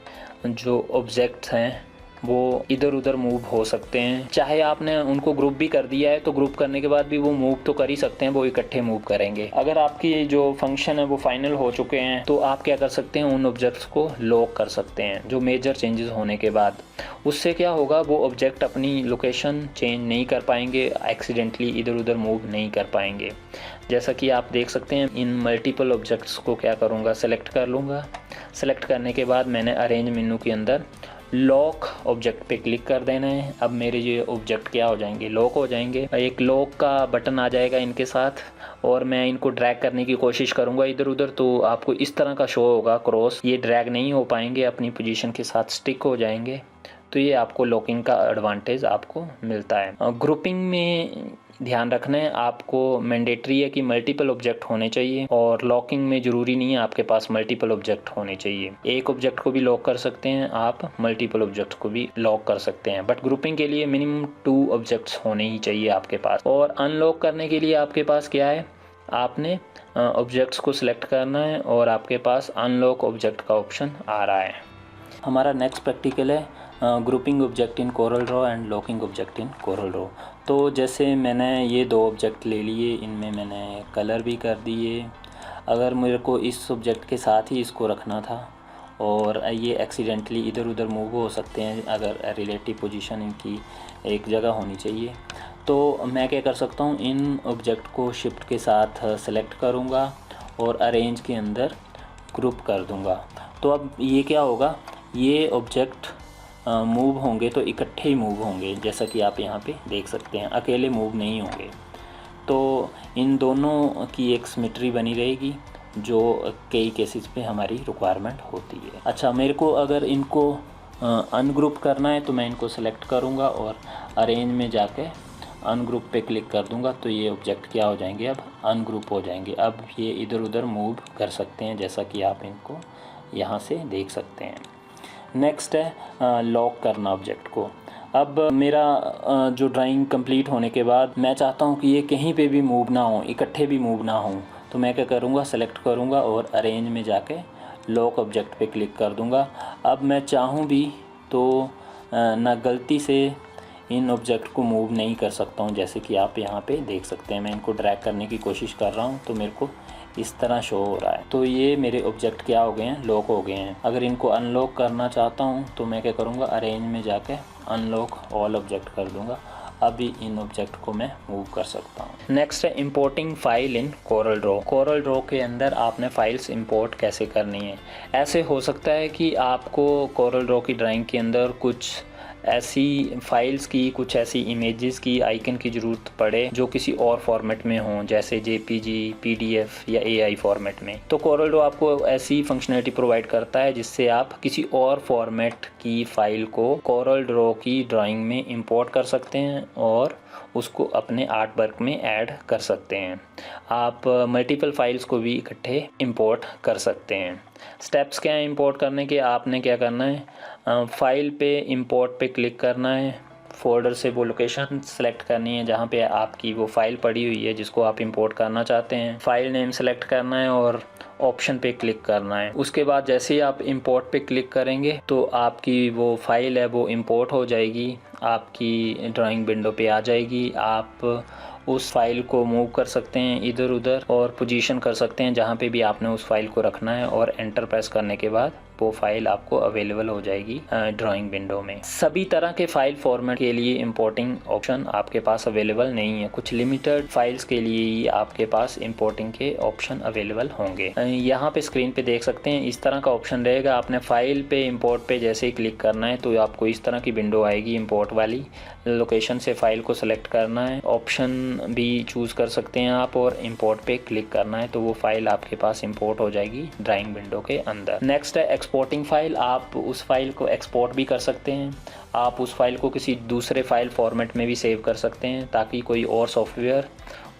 जो ऑब्जेक्ट्स हैं वो इधर उधर मूव हो सकते हैं। चाहे आपने उनको ग्रुप भी कर दिया है तो ग्रुप करने के बाद भी वो मूव तो कर ही सकते हैं, वो इकट्ठे मूव करेंगे। अगर आपकी जो फंक्शन है वो फाइनल हो चुके हैं तो आप क्या कर सकते हैं, उन ऑब्जेक्ट्स को लॉक कर सकते हैं जो मेजर चेंजेस होने के बाद। उससे क्या होगा, वो ऑब्जेक्ट अपनी लोकेशन चेंज नहीं कर पाएंगे, एक्सीडेंटली इधर उधर मूव नहीं कर पाएंगे। जैसा कि आप देख सकते हैं, इन मल्टीपल ऑब्जेक्ट्स को क्या करूँगा, सेलेक्ट कर लूँगा। सेलेक्ट करने के बाद मैंने अरेंज मेनू के अंदर लॉक ऑब्जेक्ट पे क्लिक कर देना है। अब मेरे ये ऑब्जेक्ट क्या हो जाएंगे, लॉक हो जाएंगे। एक लॉक का बटन आ जाएगा इनके साथ, और मैं इनको ड्रैग करने की कोशिश करूंगा इधर उधर, तो आपको इस तरह का शो होगा क्रॉस। ये ड्रैग नहीं हो पाएंगे, अपनी पोजीशन के साथ स्टिक हो जाएंगे। तो ये आपको लॉकिंग का एडवांटेज आपको मिलता है। ग्रुपिंग में ध्यान रखना है आपको, मैंडेटरी है कि मल्टीपल ऑब्जेक्ट होने चाहिए, और लॉकिंग में ज़रूरी नहीं है आपके पास मल्टीपल ऑब्जेक्ट होने चाहिए। एक ऑब्जेक्ट को भी लॉक कर सकते हैं आप, मल्टीपल ऑब्जेक्ट को भी लॉक कर सकते हैं, बट ग्रुपिंग के लिए मिनिमम 2 ऑब्जेक्ट्स होने ही चाहिए आपके पास। और अनलॉक करने के लिए आपके पास क्या है, आपने ऑब्जेक्ट्स को सिलेक्ट करना है और आपके पास अनलॉक ऑब्जेक्ट का ऑप्शन आ रहा है। हमारा नेक्स्ट प्रैक्टिकल है grouping object in Corel draw and locking object in Corel draw. तो जैसे मैंने ये 2 ऑब्जेक्ट ले लिए, इनमें मैंने कलर भी कर दिए। अगर मेरे को इस ऑब्जेक्ट के साथ ही इसको रखना था, और ये एक्सीडेंटली इधर उधर मूव हो सकते हैं, अगर रिलेटिव पोजीशन इनकी एक जगह होनी चाहिए, तो मैं क्या कर सकता हूँ, इन ऑब्जेक्ट को शिफ्ट के साथ सेलेक्ट करूँगा और अरेंज के अंदर ग्रुप कर दूँगा। तो अब ये क्या होगा, ये ऑब्जेक्ट मूव होंगे तो इकट्ठे ही मूव होंगे, जैसा कि आप यहाँ पे देख सकते हैं, अकेले मूव नहीं होंगे। तो इन दोनों की एक सिमेट्री बनी रहेगी, जो कई केसेस पे हमारी रिक्वायरमेंट होती है। अच्छा, मेरे को अगर इनको अनग्रुप करना है तो मैं इनको सेलेक्ट करूँगा और अरेंज में जाके अनग्रुप पे क्लिक कर दूँगा, तो ये ऑब्जेक्ट क्या हो जाएंगे, अब अनग्रुप हो जाएंगे। अब ये इधर उधर मूव कर सकते हैं, जैसा कि आप इनको यहाँ से देख सकते हैं। नेक्स्ट है लॉक करना ऑब्जेक्ट को। अब मेरा जो ड्राइंग कंप्लीट होने के बाद मैं चाहता हूँ कि ये कहीं पे भी मूव ना हो, इकट्ठे भी मूव ना हो, तो मैं क्या करूँगा, सेलेक्ट करूँगा और अरेंज में जाके लॉक ऑब्जेक्ट पे क्लिक कर दूँगा। अब मैं चाहूँ भी तो ना गलती से इन ऑब्जेक्ट को मूव नहीं कर सकता हूँ, जैसे कि आप यहाँ पे देख सकते हैं। मैं इनको ड्रैग करने की कोशिश कर रहा हूँ तो मेरे को इस तरह शो हो रहा है। तो ये मेरे ऑब्जेक्ट क्या हो गए हैं, लॉक हो गए हैं। अगर इनको अनलॉक करना चाहता हूँ तो मैं क्या करूँगा, अरेंज में जाके अनलॉक ऑल ऑब्जेक्ट कर दूँगा। अभी इन ऑब्जेक्ट को मैं मूव कर सकता हूँ। नेक्स्ट है importing file in Corel draw. Coral Draw के अंदर आपने फाइल्स इंपोर्ट कैसे करनी है। ऐसे हो सकता है कि आपको कोरल ड्रॉ की ड्राइंग के अंदर कुछ ऐसी फाइल्स की, कुछ ऐसी इमेजेस की आइकन की ज़रूरत पड़े जो किसी और फॉर्मेट में हों, जैसे JPG, PDF या AI फॉर्मेट में, तो कोरल ड्रॉ आपको ऐसी फंक्शनलिटी प्रोवाइड करता है जिससे आप किसी और फॉर्मेट की फ़ाइल को कोरल ड्रॉ की ड्राइंग में इंपोर्ट कर सकते हैं और उसको अपने आर्ट वर्क में ऐड कर सकते हैं। आप मल्टीपल फाइल्स को भी इकट्ठे इंपोर्ट कर सकते हैं। स्टेप्स क्या हैं इंपोर्ट करने के? आपने क्या करना है, फाइल पे इंपोर्ट पे क्लिक करना है, फ़ोल्डर से वो लोकेशन सेलेक्ट करनी है जहाँ पे आपकी वो फ़ाइल पड़ी हुई है जिसको आप इंपोर्ट करना चाहते हैं। फ़ाइल नेम सेलेक्ट करना है और ऑप्शन पे क्लिक करना है। उसके बाद जैसे ही आप इंपोर्ट पे क्लिक करेंगे तो आपकी वो फ़ाइल है वो इंपोर्ट हो जाएगी, आपकी ड्राइंग विंडो पे आ जाएगी। आप उस फाइल को मूव कर सकते हैं इधर उधर और पोजीशन कर सकते हैं जहाँ पे भी आपने उस फाइल को रखना है, और एंटर प्रेस करने के बाद वो फाइल आपको अवेलेबल हो जाएगी ड्राइंग विंडो में। सभी तरह के फाइल फॉर्मेट के लिए इंपोर्टिंग ऑप्शन आपके पास अवेलेबल नहीं है, कुछ लिमिटेड फाइल्स के लिए ही आपके पास इंपोर्टिंग के ऑप्शन अवेलेबल होंगे। यहाँ पे स्क्रीन पे देख सकते हैं इस तरह का ऑप्शन रहेगा। आपने फाइल पे इंपोर्ट पे जैसे ही क्लिक करना है तो आपको इस तरह की विंडो आएगी इंपोर्ट वाली। लोकेशन से फाइल को सेलेक्ट करना है, ऑप्शन भी चूज़ कर सकते हैं आप, और इंपोर्ट पे क्लिक करना है तो वो फाइल आपके पास इंपोर्ट हो जाएगी ड्राइंग विंडो के अंदर। नेक्स्ट है एक्सपोर्टिंग फाइल। आप उस फाइल को एक्सपोर्ट भी कर सकते हैं, आप उस फाइल को किसी दूसरे फाइल फॉर्मेट में भी सेव कर सकते हैं ताकि कोई और सॉफ्टवेयर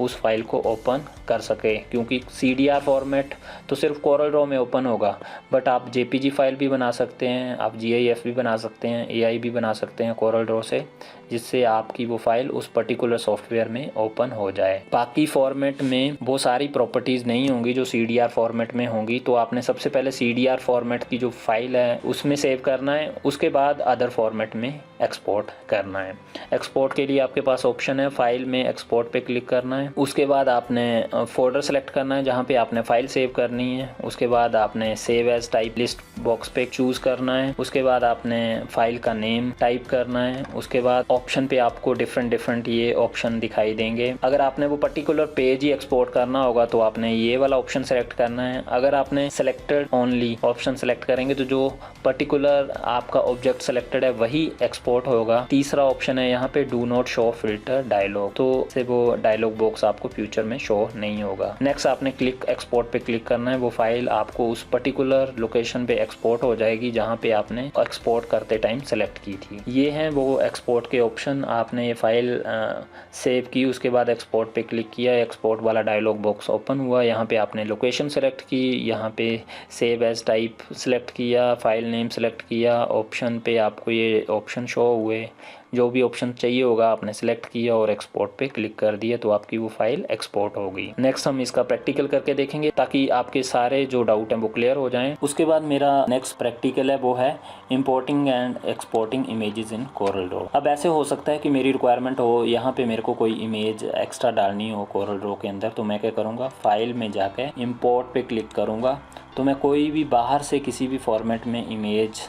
उस फाइल को ओपन कर सके, क्योंकि CDR फॉर्मेट तो सिर्फ कोरल ड्रॉ में ओपन होगा, बट आप JPG फाइल भी बना सकते हैं, आप GIF भी बना सकते हैं, AI भी बना सकते हैं कोरल ड्रॉ से, जिससे आपकी वो फाइल उस पर्टिकुलर सॉफ्टवेयर में ओपन हो जाए। बाकी फॉर्मेट में वो सारी प्रॉपर्टीज़ नहीं होंगी जो CDR फॉर्मेट में होंगी, तो आपने सबसे पहले CDR फॉर्मेट की जो फाइल है उसमें सेव करना है, उसके बाद अदर फॉर्मेट में एक्सपोर्ट करना है। एक्सपोर्ट के लिए आपके पास ऑप्शन है, फाइल में एक्सपोर्ट पे क्लिक करना है, उसके बाद आपने फोल्डर सेलेक्ट करना है जहाँ पे आपने फाइल सेव करनी है, उसके बाद आपने save as type list box पे चूज़ करना है, उसके बाद आपने फाइल का नेम टाइप करना है, उसके बाद ऑप्शन पे आपको डिफरेंट ये ऑप्शन दिखाई देंगे। अगर आपने वो पर्टिकुलर पेज ही एक्सपोर्ट करना होगा तो आपने ये वाला ऑप्शन सेलेक्ट करना है। अगर आपने सेलेक्टेड ओनली ऑप्शन सेलेक्ट करेंगे तो जो पर्टिकुलर आपका ऑब्जेक्ट सेलेक्टेड है वही एक्सपोर्ट होगा। तीसरा ऑप्शन है यहाँ पे do not show filter dialog, तो से वो डायलॉग बॉक्स आपको फ्यूचर में शो नहीं होगा। नेक्स्ट आपने क्लिक एक्सपोर्ट पे क्लिक करना है, वो फाइल आपको उस पर्टिकुलर लोकेशन पे एक्सपोर्ट हो जाएगी जहाँ पे आपने एक्सपोर्ट करते टाइम सेलेक्ट की थी। ये हैं वो एक्सपोर्ट के ऑप्शन। आपने ये फाइल सेव की, उसके बाद एक्सपोर्ट पे क्लिक किया, एक्सपोर्ट वाला डायलॉग बॉक्स ओपन हुआ। यहाँ पे आपने लोकेशन सेलेक्ट की, यहाँ पे सेव एज टाइप सेलेक्ट किया, फाइल नेम सेलेक्ट किया, ऑप्शन पे आपको ये ऑप्शन शो हुए, जो भी ऑप्शन चाहिए होगा आपने सेलेक्ट किया और एक्सपोर्ट पे क्लिक कर दिया तो आपकी वो फाइल एक्सपोर्ट हो गई। नेक्स्ट हम इसका प्रैक्टिकल करके देखेंगे ताकि आपके सारे जो डाउट हैं वो क्लियर हो जाएं। उसके बाद मेरा नेक्स्ट प्रैक्टिकल है वो है importing and exporting images in Corel draw. अब ऐसे हो सकता है कि मेरी रिक्वायरमेंट हो, यहाँ पे मेरे को कोई इमेज एक्स्ट्रा डालनी हो कोरल ड्रॉ के अंदर, तो मैं क्या करूँगा, फाइल में जाके इंपोर्ट पे क्लिक करूँगा तो मैं कोई भी बाहर से किसी भी फॉर्मेट में इमेज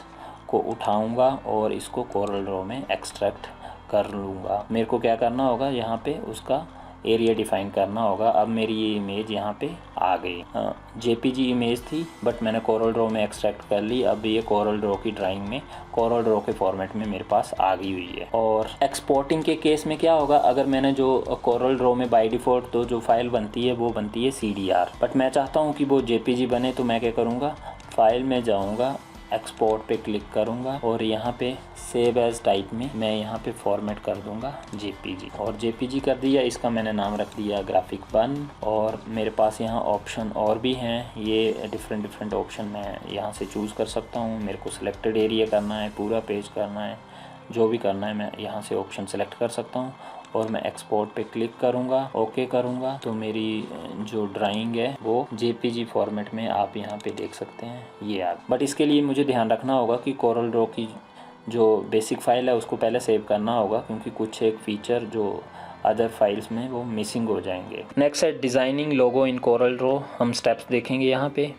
को उठाऊंगा और इसको कोरल ड्रॉ में एक्सट्रैक्ट कर लूँगा। मेरे को क्या करना होगा, यहाँ पे उसका एरिया डिफाइन करना होगा। अब मेरी ये इमेज यहाँ पे आ गई, JPG इमेज थी बट मैंने कोरल ड्रॉ में एक्सट्रैक्ट कर ली। अब ये कोरल ड्रॉ की ड्राइंग में कोरल ड्रॉ के फॉर्मेट में मेरे पास आ गई हुई है। और एक्सपोर्टिंग के केस में क्या होगा, अगर मैंने जो कोरल ड्रॉ में बाय डिफ़ॉल्ट तो जो फाइल बनती है वो बनती है CDR, बट मैं चाहता हूँ कि वो JPG बने, तो मैं क्या करूँगा, फाइल में जाऊँगा, एक्सपोर्ट पे क्लिक करूँगा और यहाँ पे सेव एज टाइप में मैं यहाँ पे फॉर्मेट कर दूँगा JPG, और JPG कर दिया। इसका मैंने नाम रख दिया ग्राफिक 1। और मेरे पास यहाँ ऑप्शन और भी हैं, ये डिफरेंट ऑप्शन मैं यहाँ से चूज़ कर सकता हूँ। मेरे को सिलेक्टेड एरिया करना है, पूरा पेज करना है, जो भी करना है मैं यहाँ से ऑप्शन सेलेक्ट कर सकता हूँ और मैं एक्सपोर्ट पे क्लिक करूँगा, ओके करूँगा तो मेरी जो ड्राइंग है वो JPG फॉर्मेट में आप यहाँ पे देख सकते हैं ये आप। बट इसके लिए मुझे ध्यान रखना होगा कि कोरल ड्रॉ की जो बेसिक फ़ाइल है उसको पहले सेव करना होगा, क्योंकि कुछ एक फ़ीचर जो अदर फाइल्स में वो मिसिंग हो जाएंगे। नेक्स्ट है डिज़ाइनिंग लोगो इन कोरल ड्रॉ। हम स्टेप्स देखेंगे यहाँ पे।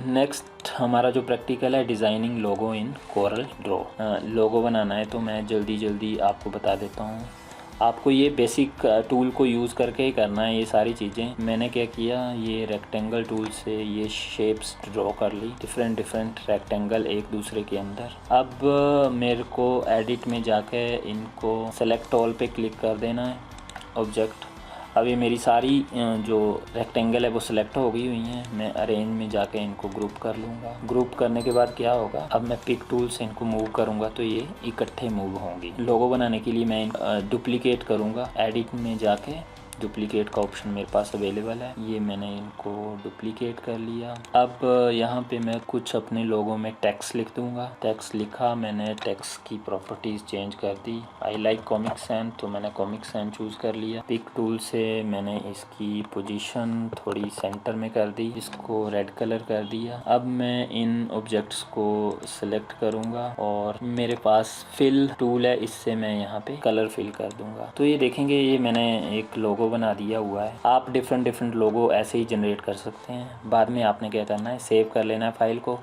नेक्स्ट हमारा जो प्रैक्टिकल है डिज़ाइनिंग लोगो इन कोरल ड्रॉ। लोगो बनाना है तो मैं जल्दी आपको बता देता हूँ। आपको ये बेसिक टूल को यूज़ करके ही करना है ये सारी चीज़ें। मैंने क्या किया, ये रेक्टेंगल टूल से ये शेप्स ड्रॉ कर ली, डिफरेंट रेक्टेंगल एक दूसरे के अंदर। अब मेरे को एडिट में जाके इनको सेलेक्ट ऑल पे क्लिक कर देना है ऑब्जेक्ट। अब ये मेरी सारी जो रेक्टेंगल है वो सिलेक्ट हो गई हुई हैं। मैं अरेंज में जाके इनको ग्रुप कर लूँगा। ग्रुप करने के बाद क्या होगा, अब मैं पिक टूल से इनको मूव करूँगा तो ये इकट्ठे मूव होंगी। लोगो बनाने के लिए मैं डुप्लीकेट करूँगा, एडिट में जाके डुप्लीकेट का ऑप्शन मेरे पास अवेलेबल है। ये मैंने इनको डुप्लीकेट कर लिया। अब यहाँ पे मैं कुछ अपने लोगों में टेक्स्ट लिख दूँगा। टेक्स्ट लिखा मैंने, टेक्स्ट की प्रॉपर्टीज़ चेंज कर दी। आई लाइक कॉमिक सैन, तो मैंने कॉमिक सैन चूज़ कर लिया। पिक टूल से मैंने इसकी पोजीशन थोड़ी सेंटर में कर दी, इसको रेड कलर कर दिया। अब मैं इन ऑब्जेक्ट्स को सिलेक्ट करूँगा और मेरे पास फिल टूल है, इससे मैं यहाँ पे कलर फिल कर दूँगा। तो ये देखेंगे ये मैंने एक लोगो बना दिया हुआ है। आप डिफरेंट लोगो ऐसे ही जनरेट कर सकते हैं। बाद में आपने क्या करना है, सेव कर लेना है फाइल को।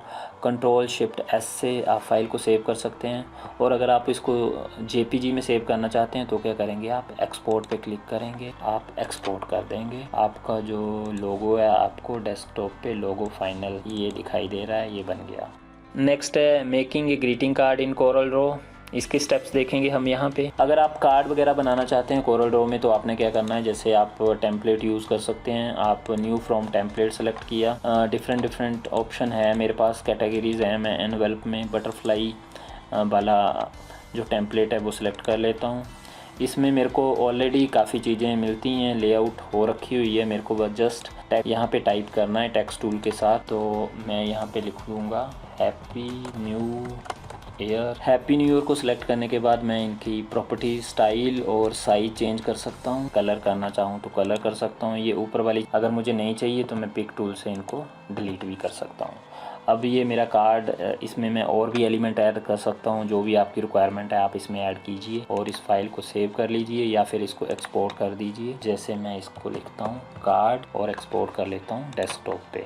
कंट्रोल शिफ्ट एस से आप फाइल को सेव कर सकते हैं। और अगर आप इसको जेपीजी में सेव करना चाहते हैं तो क्या करेंगे, आप एक्सपोर्ट पे क्लिक करेंगे, आप एक्सपोर्ट कर देंगे। आपका जो लोगो है आपको डेस्कटॉप पे लोगो फाइनल ये दिखाई दे रहा है, ये बन गया। नेक्स्ट है making a greeting card in Corel draw. इसके स्टेप्स देखेंगे हम यहाँ पे। अगर आप कार्ड वगैरह बनाना चाहते हैं कोरल ड्रॉ में तो आपने क्या करना है, जैसे आप टेम्पलेट यूज़ कर सकते हैं। आप न्यू फ्रॉम टेम्पलेट सेलेक्ट किया, डिफरेंट ऑप्शन है मेरे पास, कैटेगरीज़ हैं। मैं एनवेल्प में बटरफ्लाई वाला जो टेम्पलेट है वो सिलेक्ट कर लेता हूँ। इसमें मेरे को ऑलरेडी काफ़ी चीज़ें मिलती हैं, लेआउट हो रखी हुई है। मेरे को बस जस्ट यहाँ पे टाइप करना है टेक्स्ट टूल के साथ। तो मैं यहाँ पे लिख दूँगा happy new year. Happy new year को सिलेक्ट करने के बाद मैं इनकी प्रॉपर्टी, स्टाइल और साइज चेंज कर सकता हूँ। कलर करना चाहूँ तो कलर कर सकता हूँ। ये ऊपर वाली अगर मुझे नहीं चाहिए तो मैं पिक टूल से इनको डिलीट भी कर सकता हूँ। अब ये मेरा कार्ड, इसमें मैं और भी एलिमेंट ऐड कर सकता हूँ। जो भी आपकी रिक्वायरमेंट है आप इसमें ऐड कीजिए और इस फाइल को सेव कर लीजिए या फिर इसको एक्सपोर्ट कर दीजिए। जैसे मैं इसको लिखता हूँ कार्ड और एक्सपोर्ट कर लेता हूँ डेस्कटॉप पे।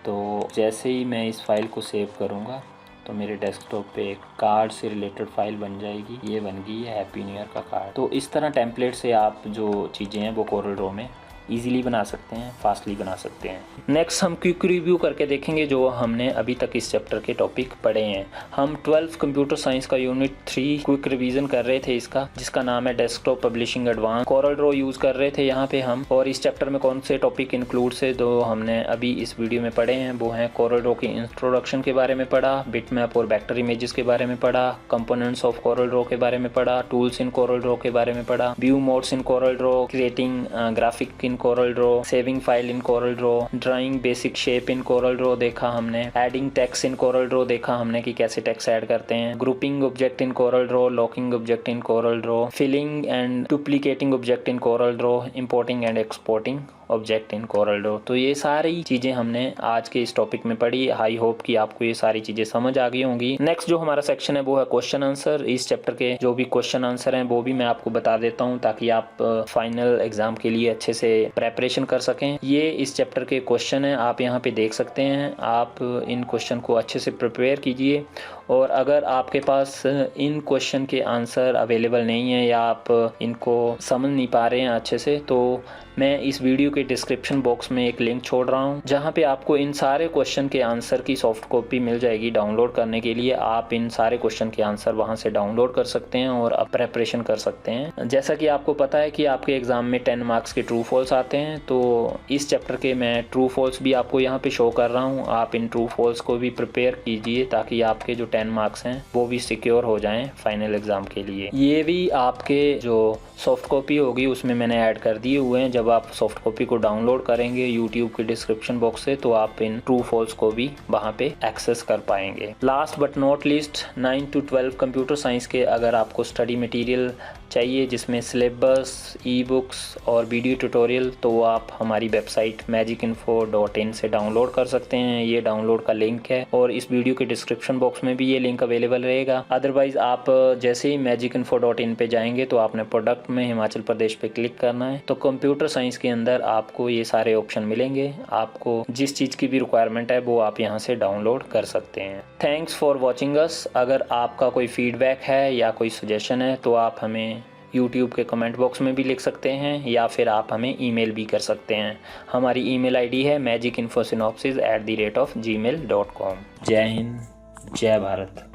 तो जैसे ही मैं इस फाइल को सेव करूँगा तो मेरे डेस्कटॉप पे एक कार्ड से रिलेटेड फाइल बन जाएगी। ये बन गई है हैप्पी न्यू ईयर का कार्ड। तो इस तरह टेम्पलेट से आप जो चीज़ें हैं वो कोरल ड्रॉ में इजीली बना सकते हैं, फास्टली बना सकते हैं। नेक्स्ट हम क्विक रिव्यू करके देखेंगे जो हमने अभी तक इस चैप्टर के टॉपिक पढ़े हैं। हम 12th कंप्यूटर साइंस का यूनिट 3 क्विक रिवीजन कर रहे थे इसका, जिसका नाम है desktop publishing advance. Corel Draw use कर रहे थे यहाँ पे हम। और इस चैप्टर में कौन से टॉपिक इंक्लूड से जो हमने अभी इस वीडियो में पढ़े हैं वो हैं कोरल ड्रॉ की इंट्रोडक्शन के बारे में पढ़ा, बिटमैप और वेक्टर इमेजेस के बारे में पढ़ा, कंपोनेंट्स ऑफ कोरल ड्रॉ के बारे में पढ़ा, टूल्स इन कोरल ड्रॉ के बारे में पढ़ा, view modes in Corel draw, creating graphic in Corel draw, saving file in Corel draw, drawing basic shape in Corel draw देखा हमने, adding text in Corel draw देखा हमने कि कैसे टेक्स्ट ऐड करते हैं, grouping object in Corel draw, locking object in Corel draw, filling and duplicating object in Corel draw, importing and exporting object in Corel draw. तो ये सारी चीज़ें हमने आज के इस टॉपिक में पढ़ी। आई होप कि आपको ये सारी चीज़ें समझ आ गई होंगी। नेक्स्ट जो हमारा सेक्शन है वो है क्वेश्चन आंसर। इस चैप्टर के जो भी क्वेश्चन आंसर हैं वो भी मैं आपको बता देता हूँ ताकि आप फाइनल एग्जाम के लिए अच्छे से प्रेपरेशन कर सकें। ये इस चैप्टर के क्वेश्चन हैं, आप यहाँ पे देख सकते हैं। आप इन क्वेश्चन को अच्छे से प्रिपेयर कीजिए और अगर आपके पास इन क्वेश्चन के आंसर अवेलेबल नहीं है या आप इनको समझ नहीं पा रहे हैं अच्छे से, तो मैं इस वीडियो के डिस्क्रिप्शन बॉक्स में एक लिंक छोड़ रहा हूं जहां पे आपको इन सारे क्वेश्चन के आंसर की सॉफ्ट कॉपी मिल जाएगी डाउनलोड करने के लिए। आप इन सारे क्वेश्चन के आंसर वहां से डाउनलोड कर सकते हैं और आप प्रेपरेशन कर सकते हैं। जैसा कि आपको पता है कि आपके एग्जाम में 10 मार्क्स के ट्रू फॉल्स आते हैं, तो इस चैप्टर के मैं ट्रू फॉल्स भी आपको यहाँ पे शो कर रहा हूँ। आप इन ट्रू फॉल्स को भी प्रिपेयर कीजिए ताकि आपके जो 10 मार्क्स हैं वो भी सिक्योर हो जाएं फाइनल एग्जाम के लिए। ये भी आपके जो सॉफ्ट कॉपी होगी उसमें मैंने ऐड कर दिए हुए हैं। जब आप सॉफ्ट कॉपी को डाउनलोड करेंगे यूट्यूब के डिस्क्रिप्शन बॉक्स से तो आप इन ट्रू फॉल्स को भी वहां पे एक्सेस कर पाएंगे। Last but not least 9 to 12 computer science के अगर आपको स्टडी मटेरियल चाहिए जिसमें सिलेबस, ई बुक्स और वीडियो ट्यूटोरियल, तो आप हमारी वेबसाइट magicinfo.in से डाउनलोड कर सकते हैं। ये डाउनलोड का लिंक है और इस वीडियो के डिस्क्रिप्शन बॉक्स में भी ये लिंक अवेलेबल रहेगा। अदरवाइज आप जैसे ही magicinfo.in पे जाएंगे तो आपने प्रोडक्ट में हिमाचल प्रदेश पे क्लिक करना है, तो कंप्यूटर साइंस के अंदर आपको ये सारे ऑप्शन मिलेंगे। आपको जिस चीज़ की भी रिक्वायरमेंट है वो आप यहाँ से डाउनलोड कर सकते हैं। Thanks for watching us. अगर आपका कोई फीडबैक है या कोई सजेशन है तो आप हमें यूट्यूब के कमेंट बॉक्स में भी लिख सकते हैं या फिर आप हमें ईमेल भी कर सकते हैं। हमारी ईमेल आईडी है magicinfosynopsis@gmail.com। जय हिंद, जय भारत।